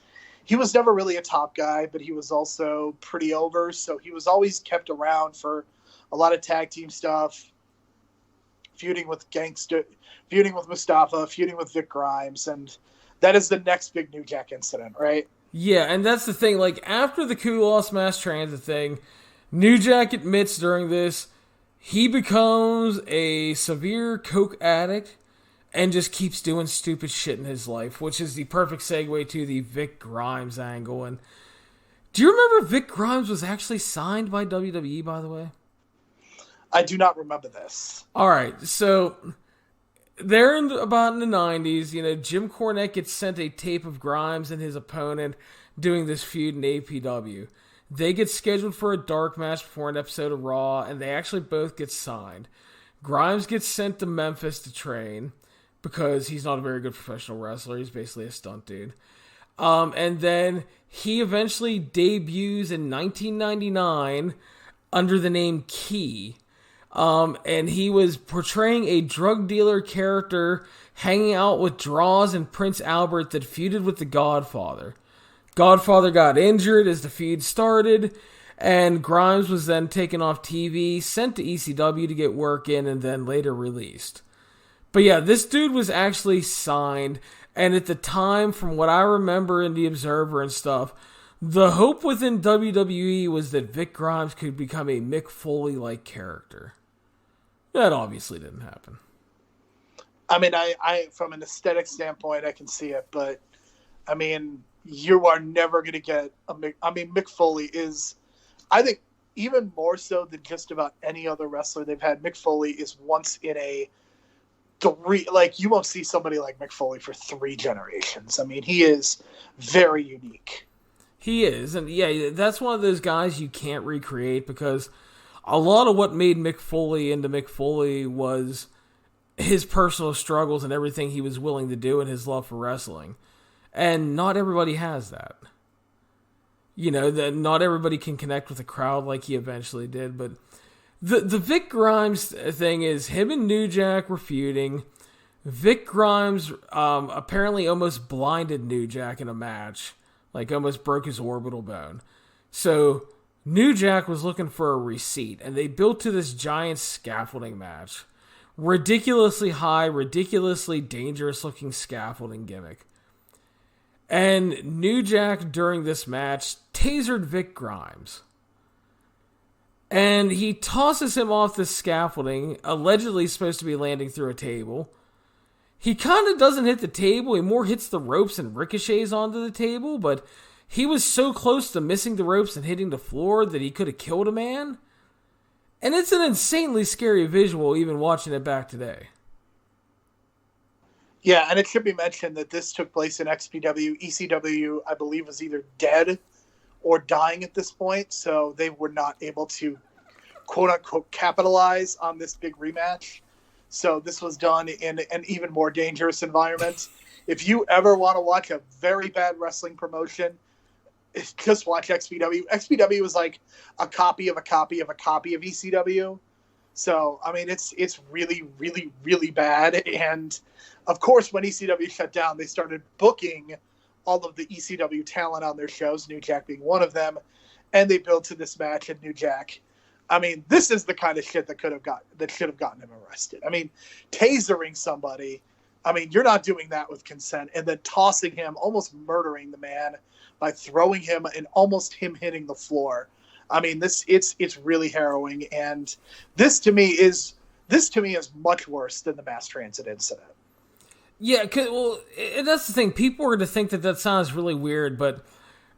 he was never really a top guy, but he was also pretty over. So he was always kept around for a lot of tag team stuff, feuding with Mustafa, feuding with Vic Grimes, and that is the next big New Jack incident, right? Yeah, and that's the thing. Like, after the Kulos Mass Transit thing, New Jack admits during this he becomes a severe coke addict and just keeps doing stupid shit in his life, which is the perfect segue to the Vic Grimes angle. And do you remember Vic Grimes was actually signed by WWE, by the way? I do not remember this. All right, so they're in the 90s. Jim Cornette gets sent a tape of Grimes and his opponent doing this feud in APW. They get scheduled for a dark match before an episode of Raw, and they actually both get signed. Grimes gets sent to Memphis to train because he's not a very good professional wrestler. He's basically a stunt dude. And then he eventually debuts in 1999 under the name Key. And he was portraying a drug dealer character hanging out with Draws and Prince Albert that feuded with the Godfather. Godfather got injured as the feud started, and Grimes was then taken off TV, sent to ECW to get work in, and then later released. But yeah, this dude was actually signed, and at the time, from what I remember in The Observer and stuff, the hope within WWE was that Vic Grimes could become a Mick Foley-like character. That obviously didn't happen. I mean, I from an aesthetic standpoint, I can see it, but I mean, you are never going to get a Mick. I mean, Mick Foley is, I think, even more so than just about any other wrestler they've had. Mick Foley is once in a three, like, you won't see somebody like Mick Foley for 3 generations. I mean, he is very unique. He is, and yeah, that's one of those guys you can't recreate, because a lot of what made Mick Foley into Mick Foley was his personal struggles and everything he was willing to do and his love for wrestling. And not everybody has that. You know, that not everybody can connect with a crowd like he eventually did. But the Vic Grimes thing is, him and New Jack were feuding. Vic Grimes apparently almost blinded New Jack in a match. Like, almost broke his orbital bone. So New Jack was looking for a receipt, and they built to this giant scaffolding match. Ridiculously high, ridiculously dangerous looking scaffolding gimmick. And New Jack, during this match, tasered Vic Grimes. And he tosses him off the scaffolding, allegedly supposed to be landing through a table. He kind of doesn't hit the table, he more hits the ropes and ricochets onto the table, but he was so close to missing the ropes and hitting the floor that he could have killed a man. And it's an insanely scary visual, even watching it back today. Yeah, and it should be mentioned that this took place in XPW. ECW, I believe, was either dead or dying at this point, so they were not able to, quote-unquote, capitalize on this big rematch. So this was done in an even more dangerous environment. If you ever want to watch a very bad wrestling promotion, just watch XPW. XPW was like a copy of a copy of a copy of ECW. So, I mean, it's really, really, really bad. And, of course, when ECW shut down, they started booking all of the ECW talent on their shows, New Jack being one of them, and they built to this match, and New Jack, I mean, this is the kind of shit that should have gotten him arrested. I mean, tasering somebody, I mean, you're not doing that with consent, and then tossing him, almost murdering the man by throwing him and almost him hitting the floor. I mean, it's really harrowing, and this to me is much worse than the mass transit incident. Yeah, well, that's the thing. People are going to think that sounds really weird, but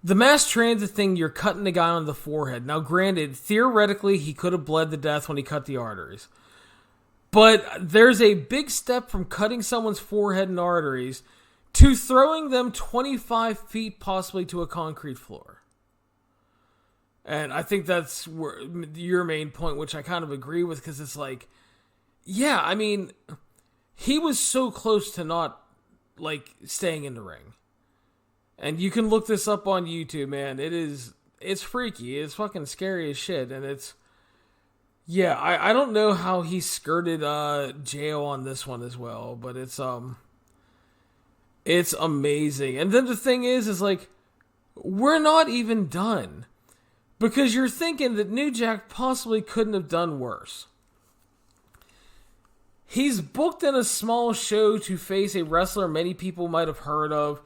the mass transit thing, you're cutting the guy on the forehead. Now, granted, theoretically, he could have bled to death when he cut the arteries. But there's a big step from cutting someone's forehead and arteries to throwing them 25 feet possibly to a concrete floor. And I think that's your main point, which I kind of agree with, because it's like, yeah, I mean, he was so close to not, like, staying in the ring. And you can look this up on YouTube, man. It's freaky. It's fucking scary as shit. And it's, yeah, I don't know how he skirted jail on this one as well, but it's amazing. And then the thing is like, we're not even done. Because you're thinking that New Jack possibly couldn't have done worse. He's booked in a small show to face a wrestler many people might have heard of.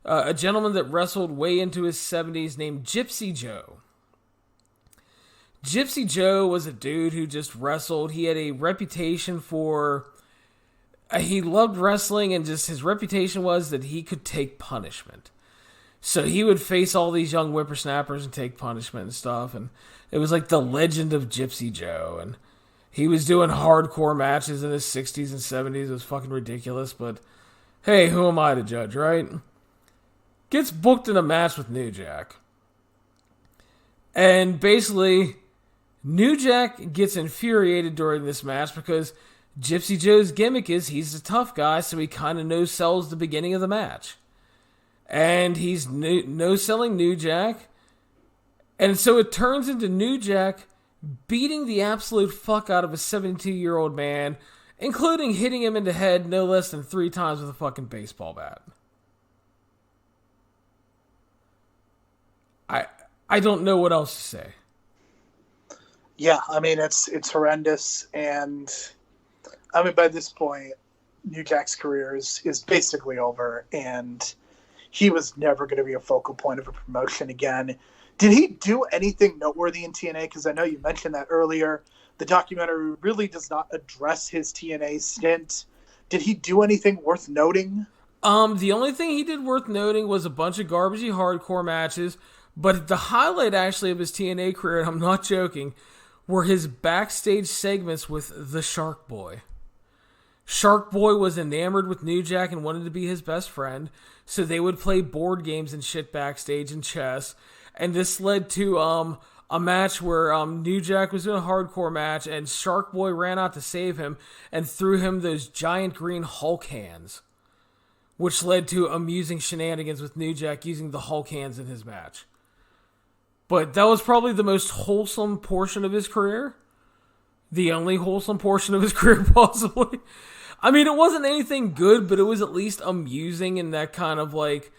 A gentleman that wrestled way into his 70s named Gypsy Joe. Gypsy Joe was a dude who just wrestled. He had a reputation for... he loved wrestling, and just his reputation was that he could take punishment. So he would face all these young whippersnappers and take punishment and stuff. And it was like the legend of Gypsy Joe. And he was doing hardcore matches in his 60s and 70s. It was fucking ridiculous. But hey, who am I to judge, right? Gets booked in a match with New Jack. And basically, New Jack gets infuriated during this match because Gypsy Joe's gimmick is he's a tough guy, so he kind of no-sells the beginning of the match. And he's no-selling New Jack. And so it turns into New Jack beating the absolute fuck out of a 72-year-old man, including hitting him in the head no less than 3 times with a fucking baseball bat. I don't know what else to say. Yeah, I mean, it's horrendous, and I mean, by this point, New Jack's career is basically over, and he was never going to be a focal point of a promotion again. Did he do anything noteworthy in TNA? Because I know you mentioned that earlier. The documentary really does not address his TNA stint. Did he do anything worth noting? The only thing he did worth noting was a bunch of garbagey hardcore matches, but the highlight actually of his TNA career, and I'm not joking, were his backstage segments with the Shark Boy. Shark Boy was enamored with New Jack and wanted to be his best friend, so they would play board games and shit backstage and chess, and this led to a match where New Jack was in a hardcore match, and Shark Boy ran out to save him and threw him those giant green Hulk hands, which led to amusing shenanigans with New Jack using the Hulk hands in his match. But that was probably the most wholesome portion of his career. The only wholesome portion of his career, possibly. I mean, it wasn't anything good, but it was at least amusing in that kind of like,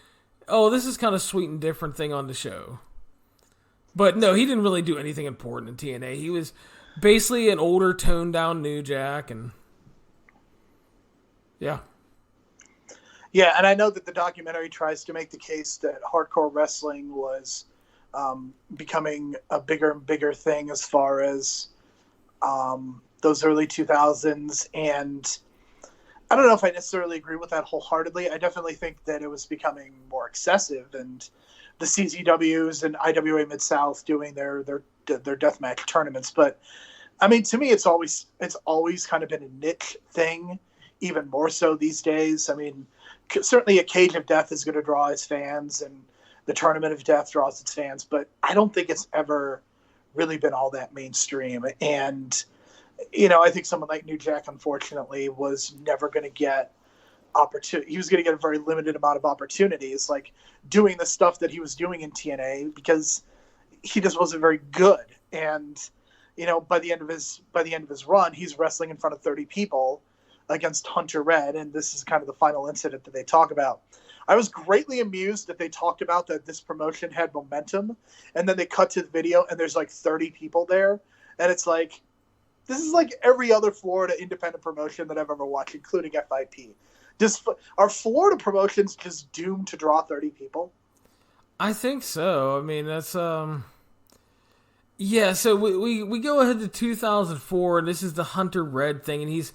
oh, this is kind of sweet and different thing on the show. But no, he didn't really do anything important in TNA. He was basically an older, toned-down New Jack, and yeah. Yeah, and I know that the documentary tries to make the case that hardcore wrestling was becoming a bigger and bigger thing as far as those early 2000s, and I don't know if I necessarily agree with that wholeheartedly. I definitely think that it was becoming more excessive, and the CZWs and IWA Mid-South doing their deathmatch tournaments. But I mean, to me, it's always kind of been a niche thing, even more so these days. I mean, certainly a Cage of Death is going to draw its fans, and the Tournament of Death draws its fans, but I don't think it's ever really been all that mainstream. And, you know, I think someone like New Jack, unfortunately, was never going to get opportunity. He was going to get a very limited amount of opportunities, like doing the stuff that he was doing in TNA, because he just wasn't very good. And, you know, by the end of his run, he's wrestling in front of 30 people against Hunter Red, and this is kind of the final incident that they talk about. I was greatly amused that they talked about that this promotion had momentum, and then they cut to the video and there's like 30 people there, and it's like, this is like every other Florida independent promotion that I've ever watched, including FIP. Are Florida promotions just doomed to draw 30 people? I think so. I mean, that's yeah. So we go ahead to 2004, and this is the Hunter Red thing, and he's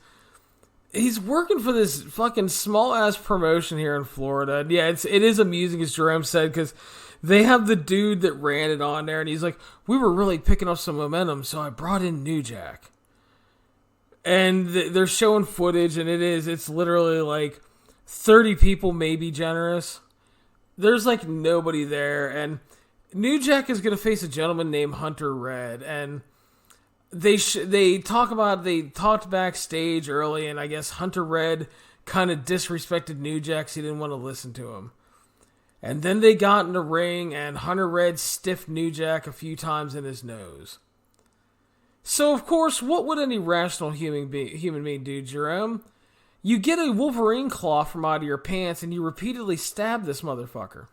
working for this fucking small-ass promotion here in Florida. And yeah, it is amusing, as Jerome said, because they have the dude that ran it on there, and he's like, we were really picking up some momentum, so I brought in New Jack. And they're showing footage, and it's literally like 30 people, maybe generous. There's like nobody there, and New Jack is going to face a gentleman named Hunter Red, and they talked backstage early, and I guess Hunter Red kind of disrespected New Jack, so he didn't want to listen to him. And then they got in the ring, and Hunter Red stiffed New Jack a few times in his nose. So, of course, what would any rational human being do, Jerome? You get a Wolverine claw from out of your pants, and you repeatedly stab this motherfucker.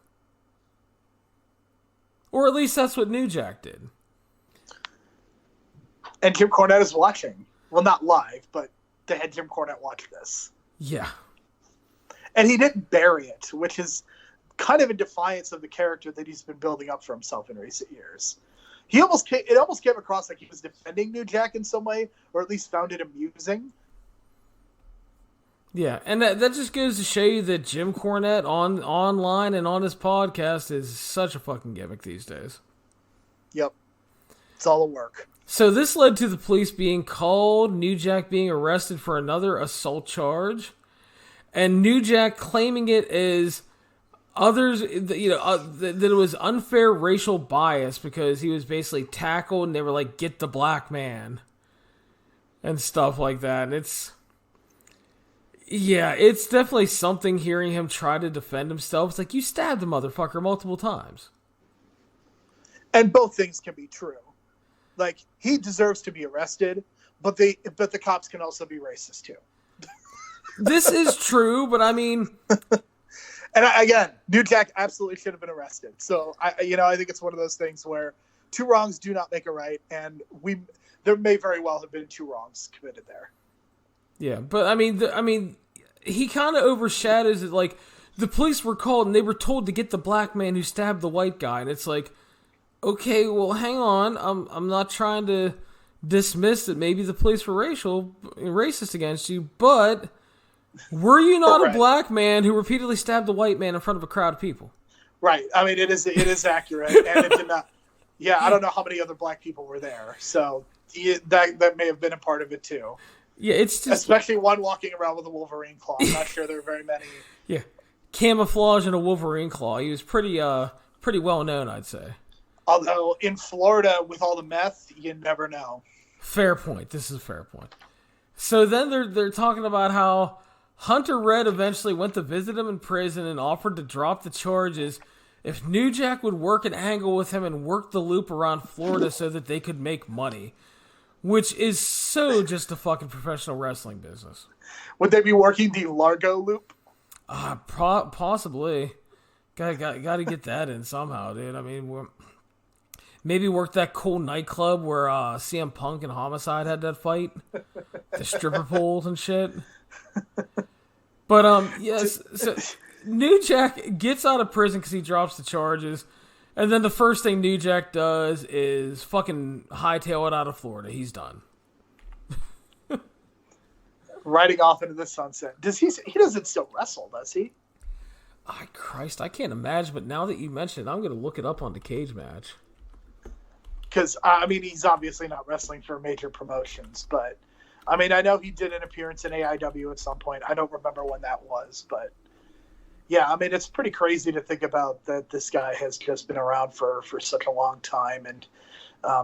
Or at least that's what New Jack did. And Jim Cornette is watching. Well, not live, but they had Jim Cornette watch this. Yeah. And he didn't bury it, which is kind of in defiance of the character that he's been building up for himself in recent years. It almost came across like he was defending New Jack in some way, or at least found it amusing. Yeah, and that just goes to show you that Jim Cornette online and on his podcast is such a fucking gimmick these days. Yep. It's all a work. So this led to the police being called, New Jack being arrested for another assault charge, and New Jack claiming it as others, that it was unfair racial bias because he was basically tackled and they were like, get the black man, and stuff like that. And it's definitely something hearing him try to defend himself. It's like, you stabbed the motherfucker multiple times. And both things can be true. Like, he deserves to be arrested, but the cops can also be racist too. This is true, but I mean, and again, New Jack absolutely should have been arrested. So I think it's one of those things where two wrongs do not make a right, and there may very well have been two wrongs committed there. Yeah, but I mean, he kind of overshadows it. Like, the police were called and they were told to get the black man who stabbed the white guy, and it's like, okay, well, hang on. I'm not trying to dismiss that maybe the police were racist against you, but were you not a black man who repeatedly stabbed the white man in front of a crowd of people? Right. I mean, it is accurate, and it did not. Yeah, I don't know how many other black people were there, so that may have been a part of it too. Yeah, it's just, especially one walking around with a Wolverine claw. I'm not sure there are very many. Yeah, camouflage and a Wolverine claw. He was pretty well known, I'd say. Although in Florida, with all the meth, you never know. Fair point. This is a fair point. So then they're talking about how Hunter Red eventually went to visit him in prison and offered to drop the charges if New Jack would work an angle with him and work the loop around Florida so that they could make money. Which is so just a fucking professional wrestling business. Would they be working the Largo loop? Possibly. Got to get that in somehow, dude. I mean, maybe work that cool nightclub where CM Punk and Homicide had that fight. The stripper poles and shit. But, yes. So New Jack gets out of prison because he drops the charges. And then the first thing New Jack does is fucking hightail it out of Florida. He's done. Riding off into the sunset. He doesn't still wrestle, does he? Oh, Christ, I can't imagine. But now that you mention it, I'm going to look it up on the Cage Match. Because, I mean, he's obviously not wrestling for major promotions. But, I mean, I know he did an appearance in AEW at some point. I don't remember when that was, but... Yeah, I mean, it's pretty crazy to think about that this guy has just been around for such a long time. And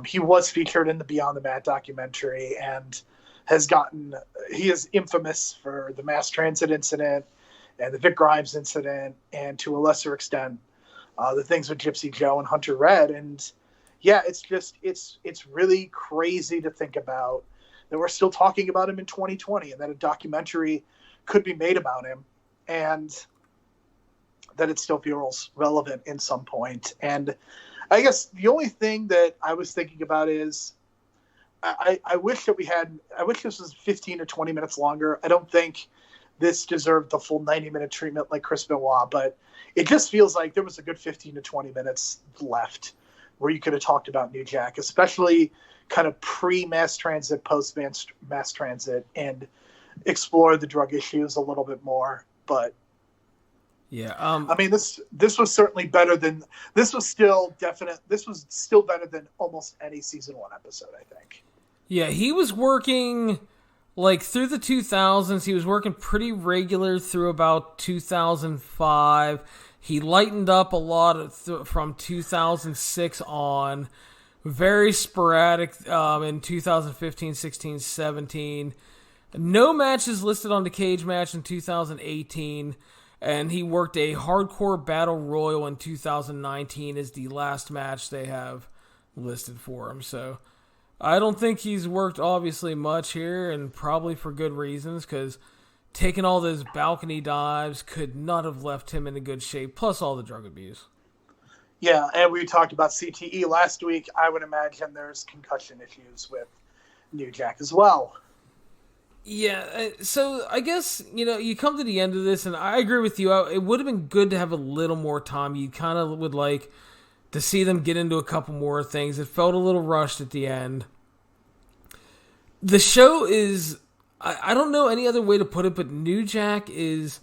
he was featured in the Beyond the Mat documentary and he is infamous for the mass transit incident and the Vic Grimes incident and to a lesser extent, the things with Gypsy Joe and Hunter Red. And yeah, it's really crazy to think about that we're still talking about him in 2020 and that a documentary could be made about him. And that it still feels relevant in some point. And I guess the only thing that I was thinking about is I wish this was 15 or 20 minutes longer. I don't think this deserved the full 90-minute treatment like Chris Benoit, but it just feels like there was a good 15 to 20 minutes left where you could have talked about New Jack, especially kind of pre-mass transit, post-mass transit, and explore the drug issues a little bit more. But yeah, I mean, this was certainly better than this was still better than almost any season 1 episode, I think. Yeah, he was working like through the 2000s. He was working pretty regular through about 2005. He lightened up a lot from 2006 on. Very sporadic in 2015, 16, 17. No matches listed on the Cage Match in 2018. And he worked a hardcore battle royal in 2019 as the last match they have listed for him. So I don't think he's worked obviously much here, and probably for good reasons, because taking all those balcony dives could not have left him in a good shape, plus all the drug abuse. Yeah, and we talked about CTE last week. I would imagine there's concussion issues with New Jack as well. Yeah, so I guess, you come to the end of this, and I agree with you. It would have been good to have a little more time. You kind of would like to see them get into a couple more things. It felt a little rushed at the end. The show is, I don't know any other way to put it, but New Jack is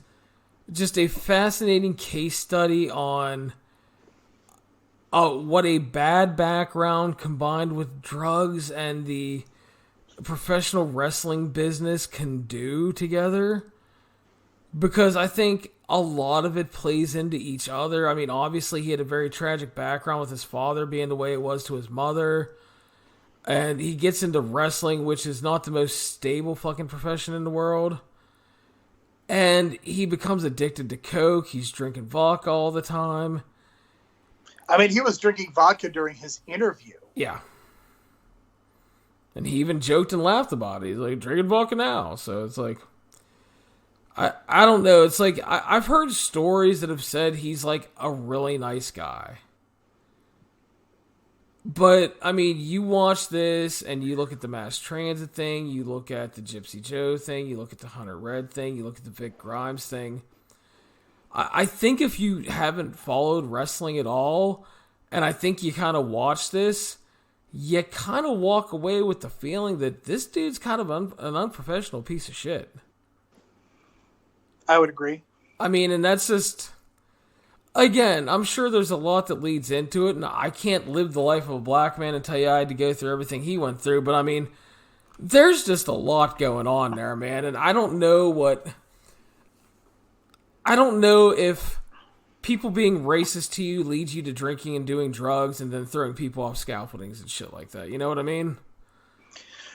just a fascinating case study on what a bad background combined with drugs and the professional wrestling business can do together, because I think a lot of it plays into each other. I mean, obviously he had a very tragic background with his father being the way it was to his mother, and he gets into wrestling, which is not the most stable fucking profession in the world, and he becomes addicted to coke. He's drinking vodka all the time. I mean, he was drinking vodka during his interview. Yeah. And he even joked and laughed about it. He's like, drinking vodka now. So it's like, I don't know. It's like, I've heard stories that have said he's like a really nice guy. But, I mean, you watch this and you look at the mass transit thing, you look at the Gypsy Joe thing, you look at the Hunter Red thing, you look at the Vic Grimes thing. I think if you haven't followed wrestling at all, and I think you kind of watch this, you kind of walk away with the feeling that this dude's kind of an unprofessional piece of shit. I would agree. I mean, and that's just... Again, I'm sure there's a lot that leads into it, and I can't live the life of a black man and tell you I had to go through everything he went through, but I mean, there's just a lot going on there, man, and I don't know if people being racist to you leads you to drinking and doing drugs and then throwing people off scaffoldings and shit like that. You know what I mean?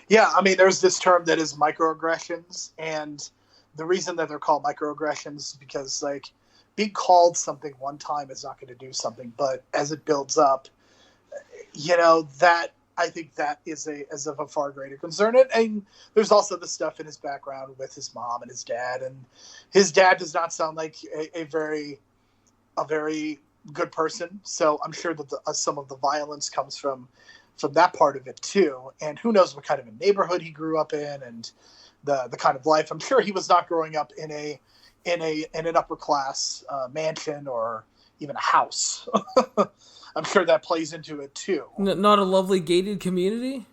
Yeah, I mean, there's this term that is microaggressions, and the reason that they're called microaggressions is because, like, being called something one time is not going to do something, but as it builds up, you know, that I think that is of a far greater concern. And there's also the stuff in his background with his mom and his dad does not sound like a very good person. So I'm sure that some of the violence comes from that part of it too. And who knows what kind of a neighborhood he grew up in and the kind of life. I'm sure he was not growing up in an upper class mansion or even a house. I'm sure that plays into it too. Not a lovely gated community?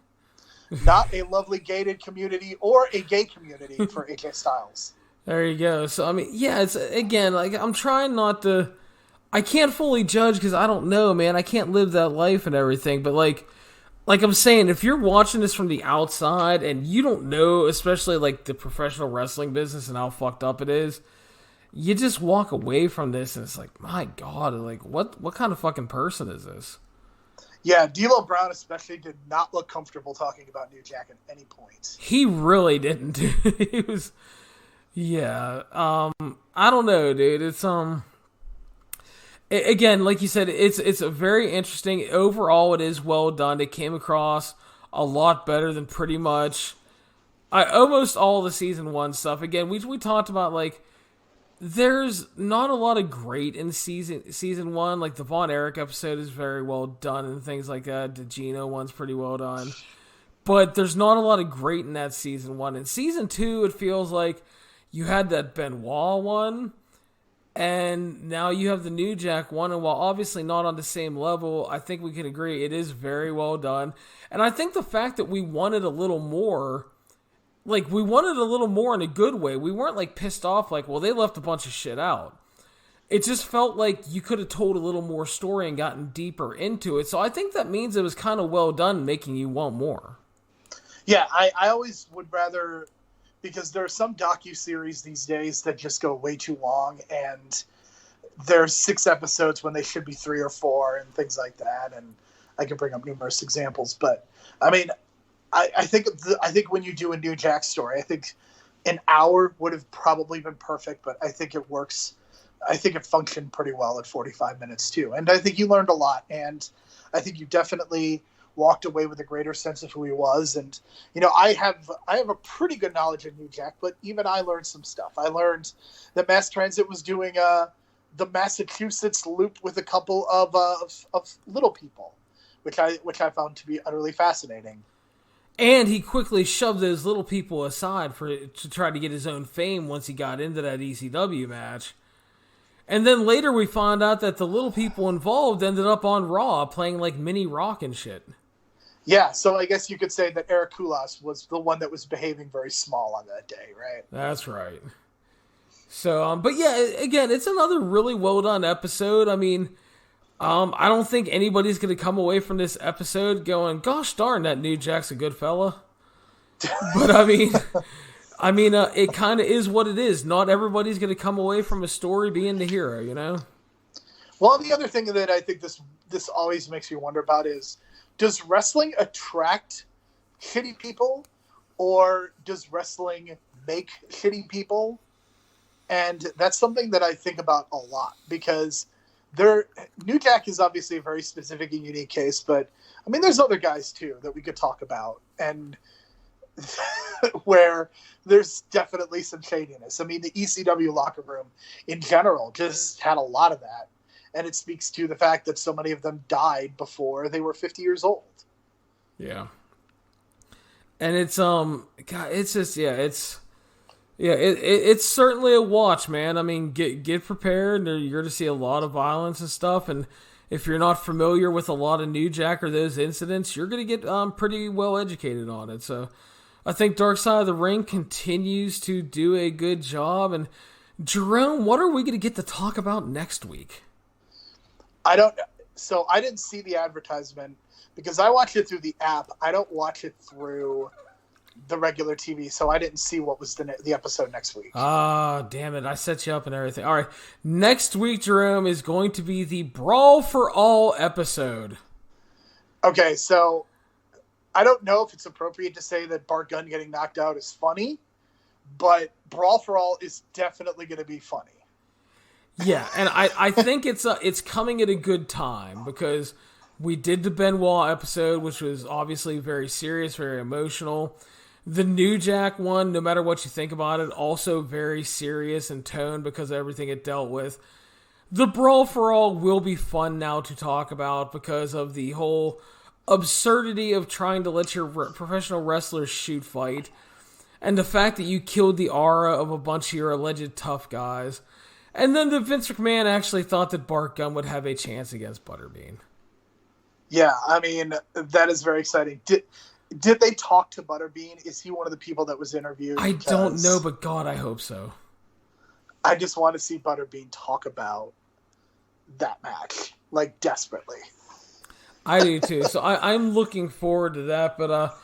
Not a lovely gated community or a gay community for AJ Styles. There you go. So, I mean, yeah, it's, again, like, I'm trying not to... I can't fully judge because I don't know, man. I can't live that life and everything, but, like I'm saying, if you're watching this from the outside and you don't know, especially, like, the professional wrestling business and how fucked up it is, you just walk away from this and it's like, my God, like, what kind of fucking person is this? Yeah, D'Lo Brown especially did not look comfortable talking about New Jack at any point. He really didn't. He was, yeah. I don't know, dude. It's again, like you said, it's a very interesting. Overall, it is well done. It came across a lot better than pretty much almost all the season 1 stuff. Again, we talked about, like, there's not a lot of great in season 1. Like, the Von Erich episode is very well done and things like that. The Gino one's pretty well done. But there's not a lot of great in that season 1. In season 2, it feels like you had that Benoit one, and now you have the New Jack one, and while obviously not on the same level, I think we can agree it is very well done. And I think the fact that we wanted a little more... Like, we wanted a little more in a good way. We weren't, like, pissed off, like, well, they left a bunch of shit out. It just felt like you could have told a little more story and gotten deeper into it. So I think that means it was kind of well done, making you want more. Yeah, I always would rather... Because there are some docuseries these days that just go way too long, and there's 6 episodes when they should be 3 or 4 and things like that. And I can bring up numerous examples. But, I mean... I think when you do a New Jack story, I think an hour would have probably been perfect, but I think it works. I think it functioned pretty well at 45 minutes too. And I think you learned a lot, and I think you definitely walked away with a greater sense of who he was. And, you know, I have a pretty good knowledge of New Jack, but even I learned some stuff. I learned that Mass Transit was doing the Massachusetts loop with a couple of little people, which I found to be utterly fascinating. And he quickly shoved those little people aside to try to get his own fame once he got into that ECW match. And then later we found out that the little people involved ended up on Raw playing like mini Rock and shit. Yeah, so I guess you could say that Eric Koulas was the one that was behaving very small on that day, right? That's right. So, but yeah, again, it's another really well done episode. I mean... I don't think anybody's going to come away from this episode going, gosh darn, that New Jack's a good fella. But I mean, it kind of is what it is. Not everybody's going to come away from a story being the hero, you know? Well, the other thing that I think this always makes me wonder about is, does wrestling attract shitty people, or does wrestling make shitty people? And that's something that I think about a lot, because New Jack is obviously a very specific and unique case, but I mean, there's other guys too that we could talk about, and where there's definitely some shadiness. I mean, the ECW locker room in general just had a lot of that, and it speaks to the fact that so many of them died before they were 50 years old. Yeah. And it's God, it's just it's certainly a watch, man. I mean, get prepared. You're going to see a lot of violence and stuff, and if you're not familiar with a lot of New Jack or those incidents, you're going to get pretty well educated on it. So I think Dark Side of the Ring continues to do a good job. And Jerome, what are we going to get to talk about next week? I didn't see the advertisement because I watch it through the app. I don't watch it through the regular TV, so I didn't see what was the episode next week. Ah, damn it. I set you up and everything. All right. Next week, Jerome, is going to be the Brawl for All episode. Okay, so I don't know if it's appropriate to say that Bart Gunn getting knocked out is funny, but Brawl for All is definitely going to be funny. Yeah, and I think it's coming at a good time because we did the Benoit episode, which was obviously very serious, very emotional. The New Jack one, no matter what you think about it, also very serious in tone because of everything it dealt with. The Brawl for All will be fun now to talk about because of the whole absurdity of trying to let your professional wrestlers shoot fight, and the fact that you killed the aura of a bunch of your alleged tough guys. And then the Vince McMahon actually thought that Bart Gunn would have a chance against Butterbean. Yeah, I mean, that is very exciting. Did they talk to Butterbean? Is he one of the people that was interviewed? I don't know, but God, I hope so. I just want to see Butterbean talk about that match, like, desperately. I do too. So I'm looking forward to that. But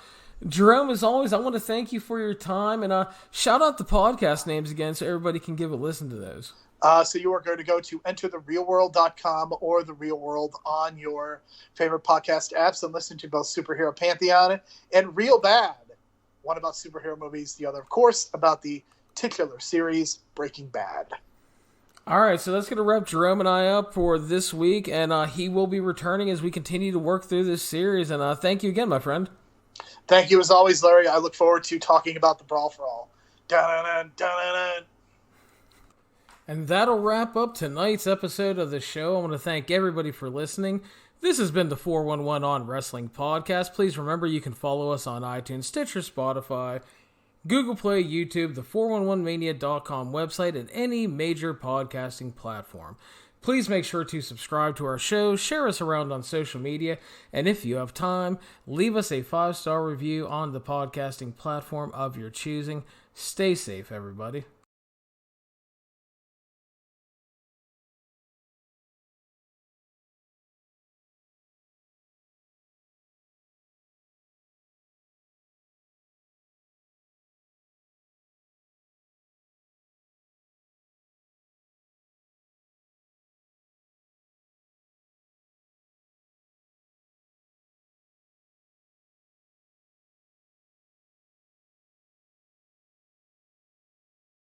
Jerome, as always, I want to thank you for your time, and shout out the podcast names again so everybody can give a listen to those. So you are going to go to entertherealworld.com or The Real World on your favorite podcast apps and listen to both Superhero Pantheon and Real Bad. One about superhero movies, the other, of course, about the titular series Breaking Bad. All right, so that's going to wrap Jerome and I up for this week, and he will be returning as we continue to work through this series. And thank you again, my friend. Thank you as always, Larry. I look forward to talking about the Brawl for All. Dun-dun-dun, dun-dun-dun. And that'll wrap up tonight's episode of the show. I want to thank everybody for listening. This has been the 411 On Wrestling Podcast. Please remember you can follow us on iTunes, Stitcher, Spotify, Google Play, YouTube, the 411mania.com website, and any major podcasting platform. Please make sure to subscribe to our show, share us around on social media, and if you have time, leave us a 5-star review on the podcasting platform of your choosing. Stay safe, everybody.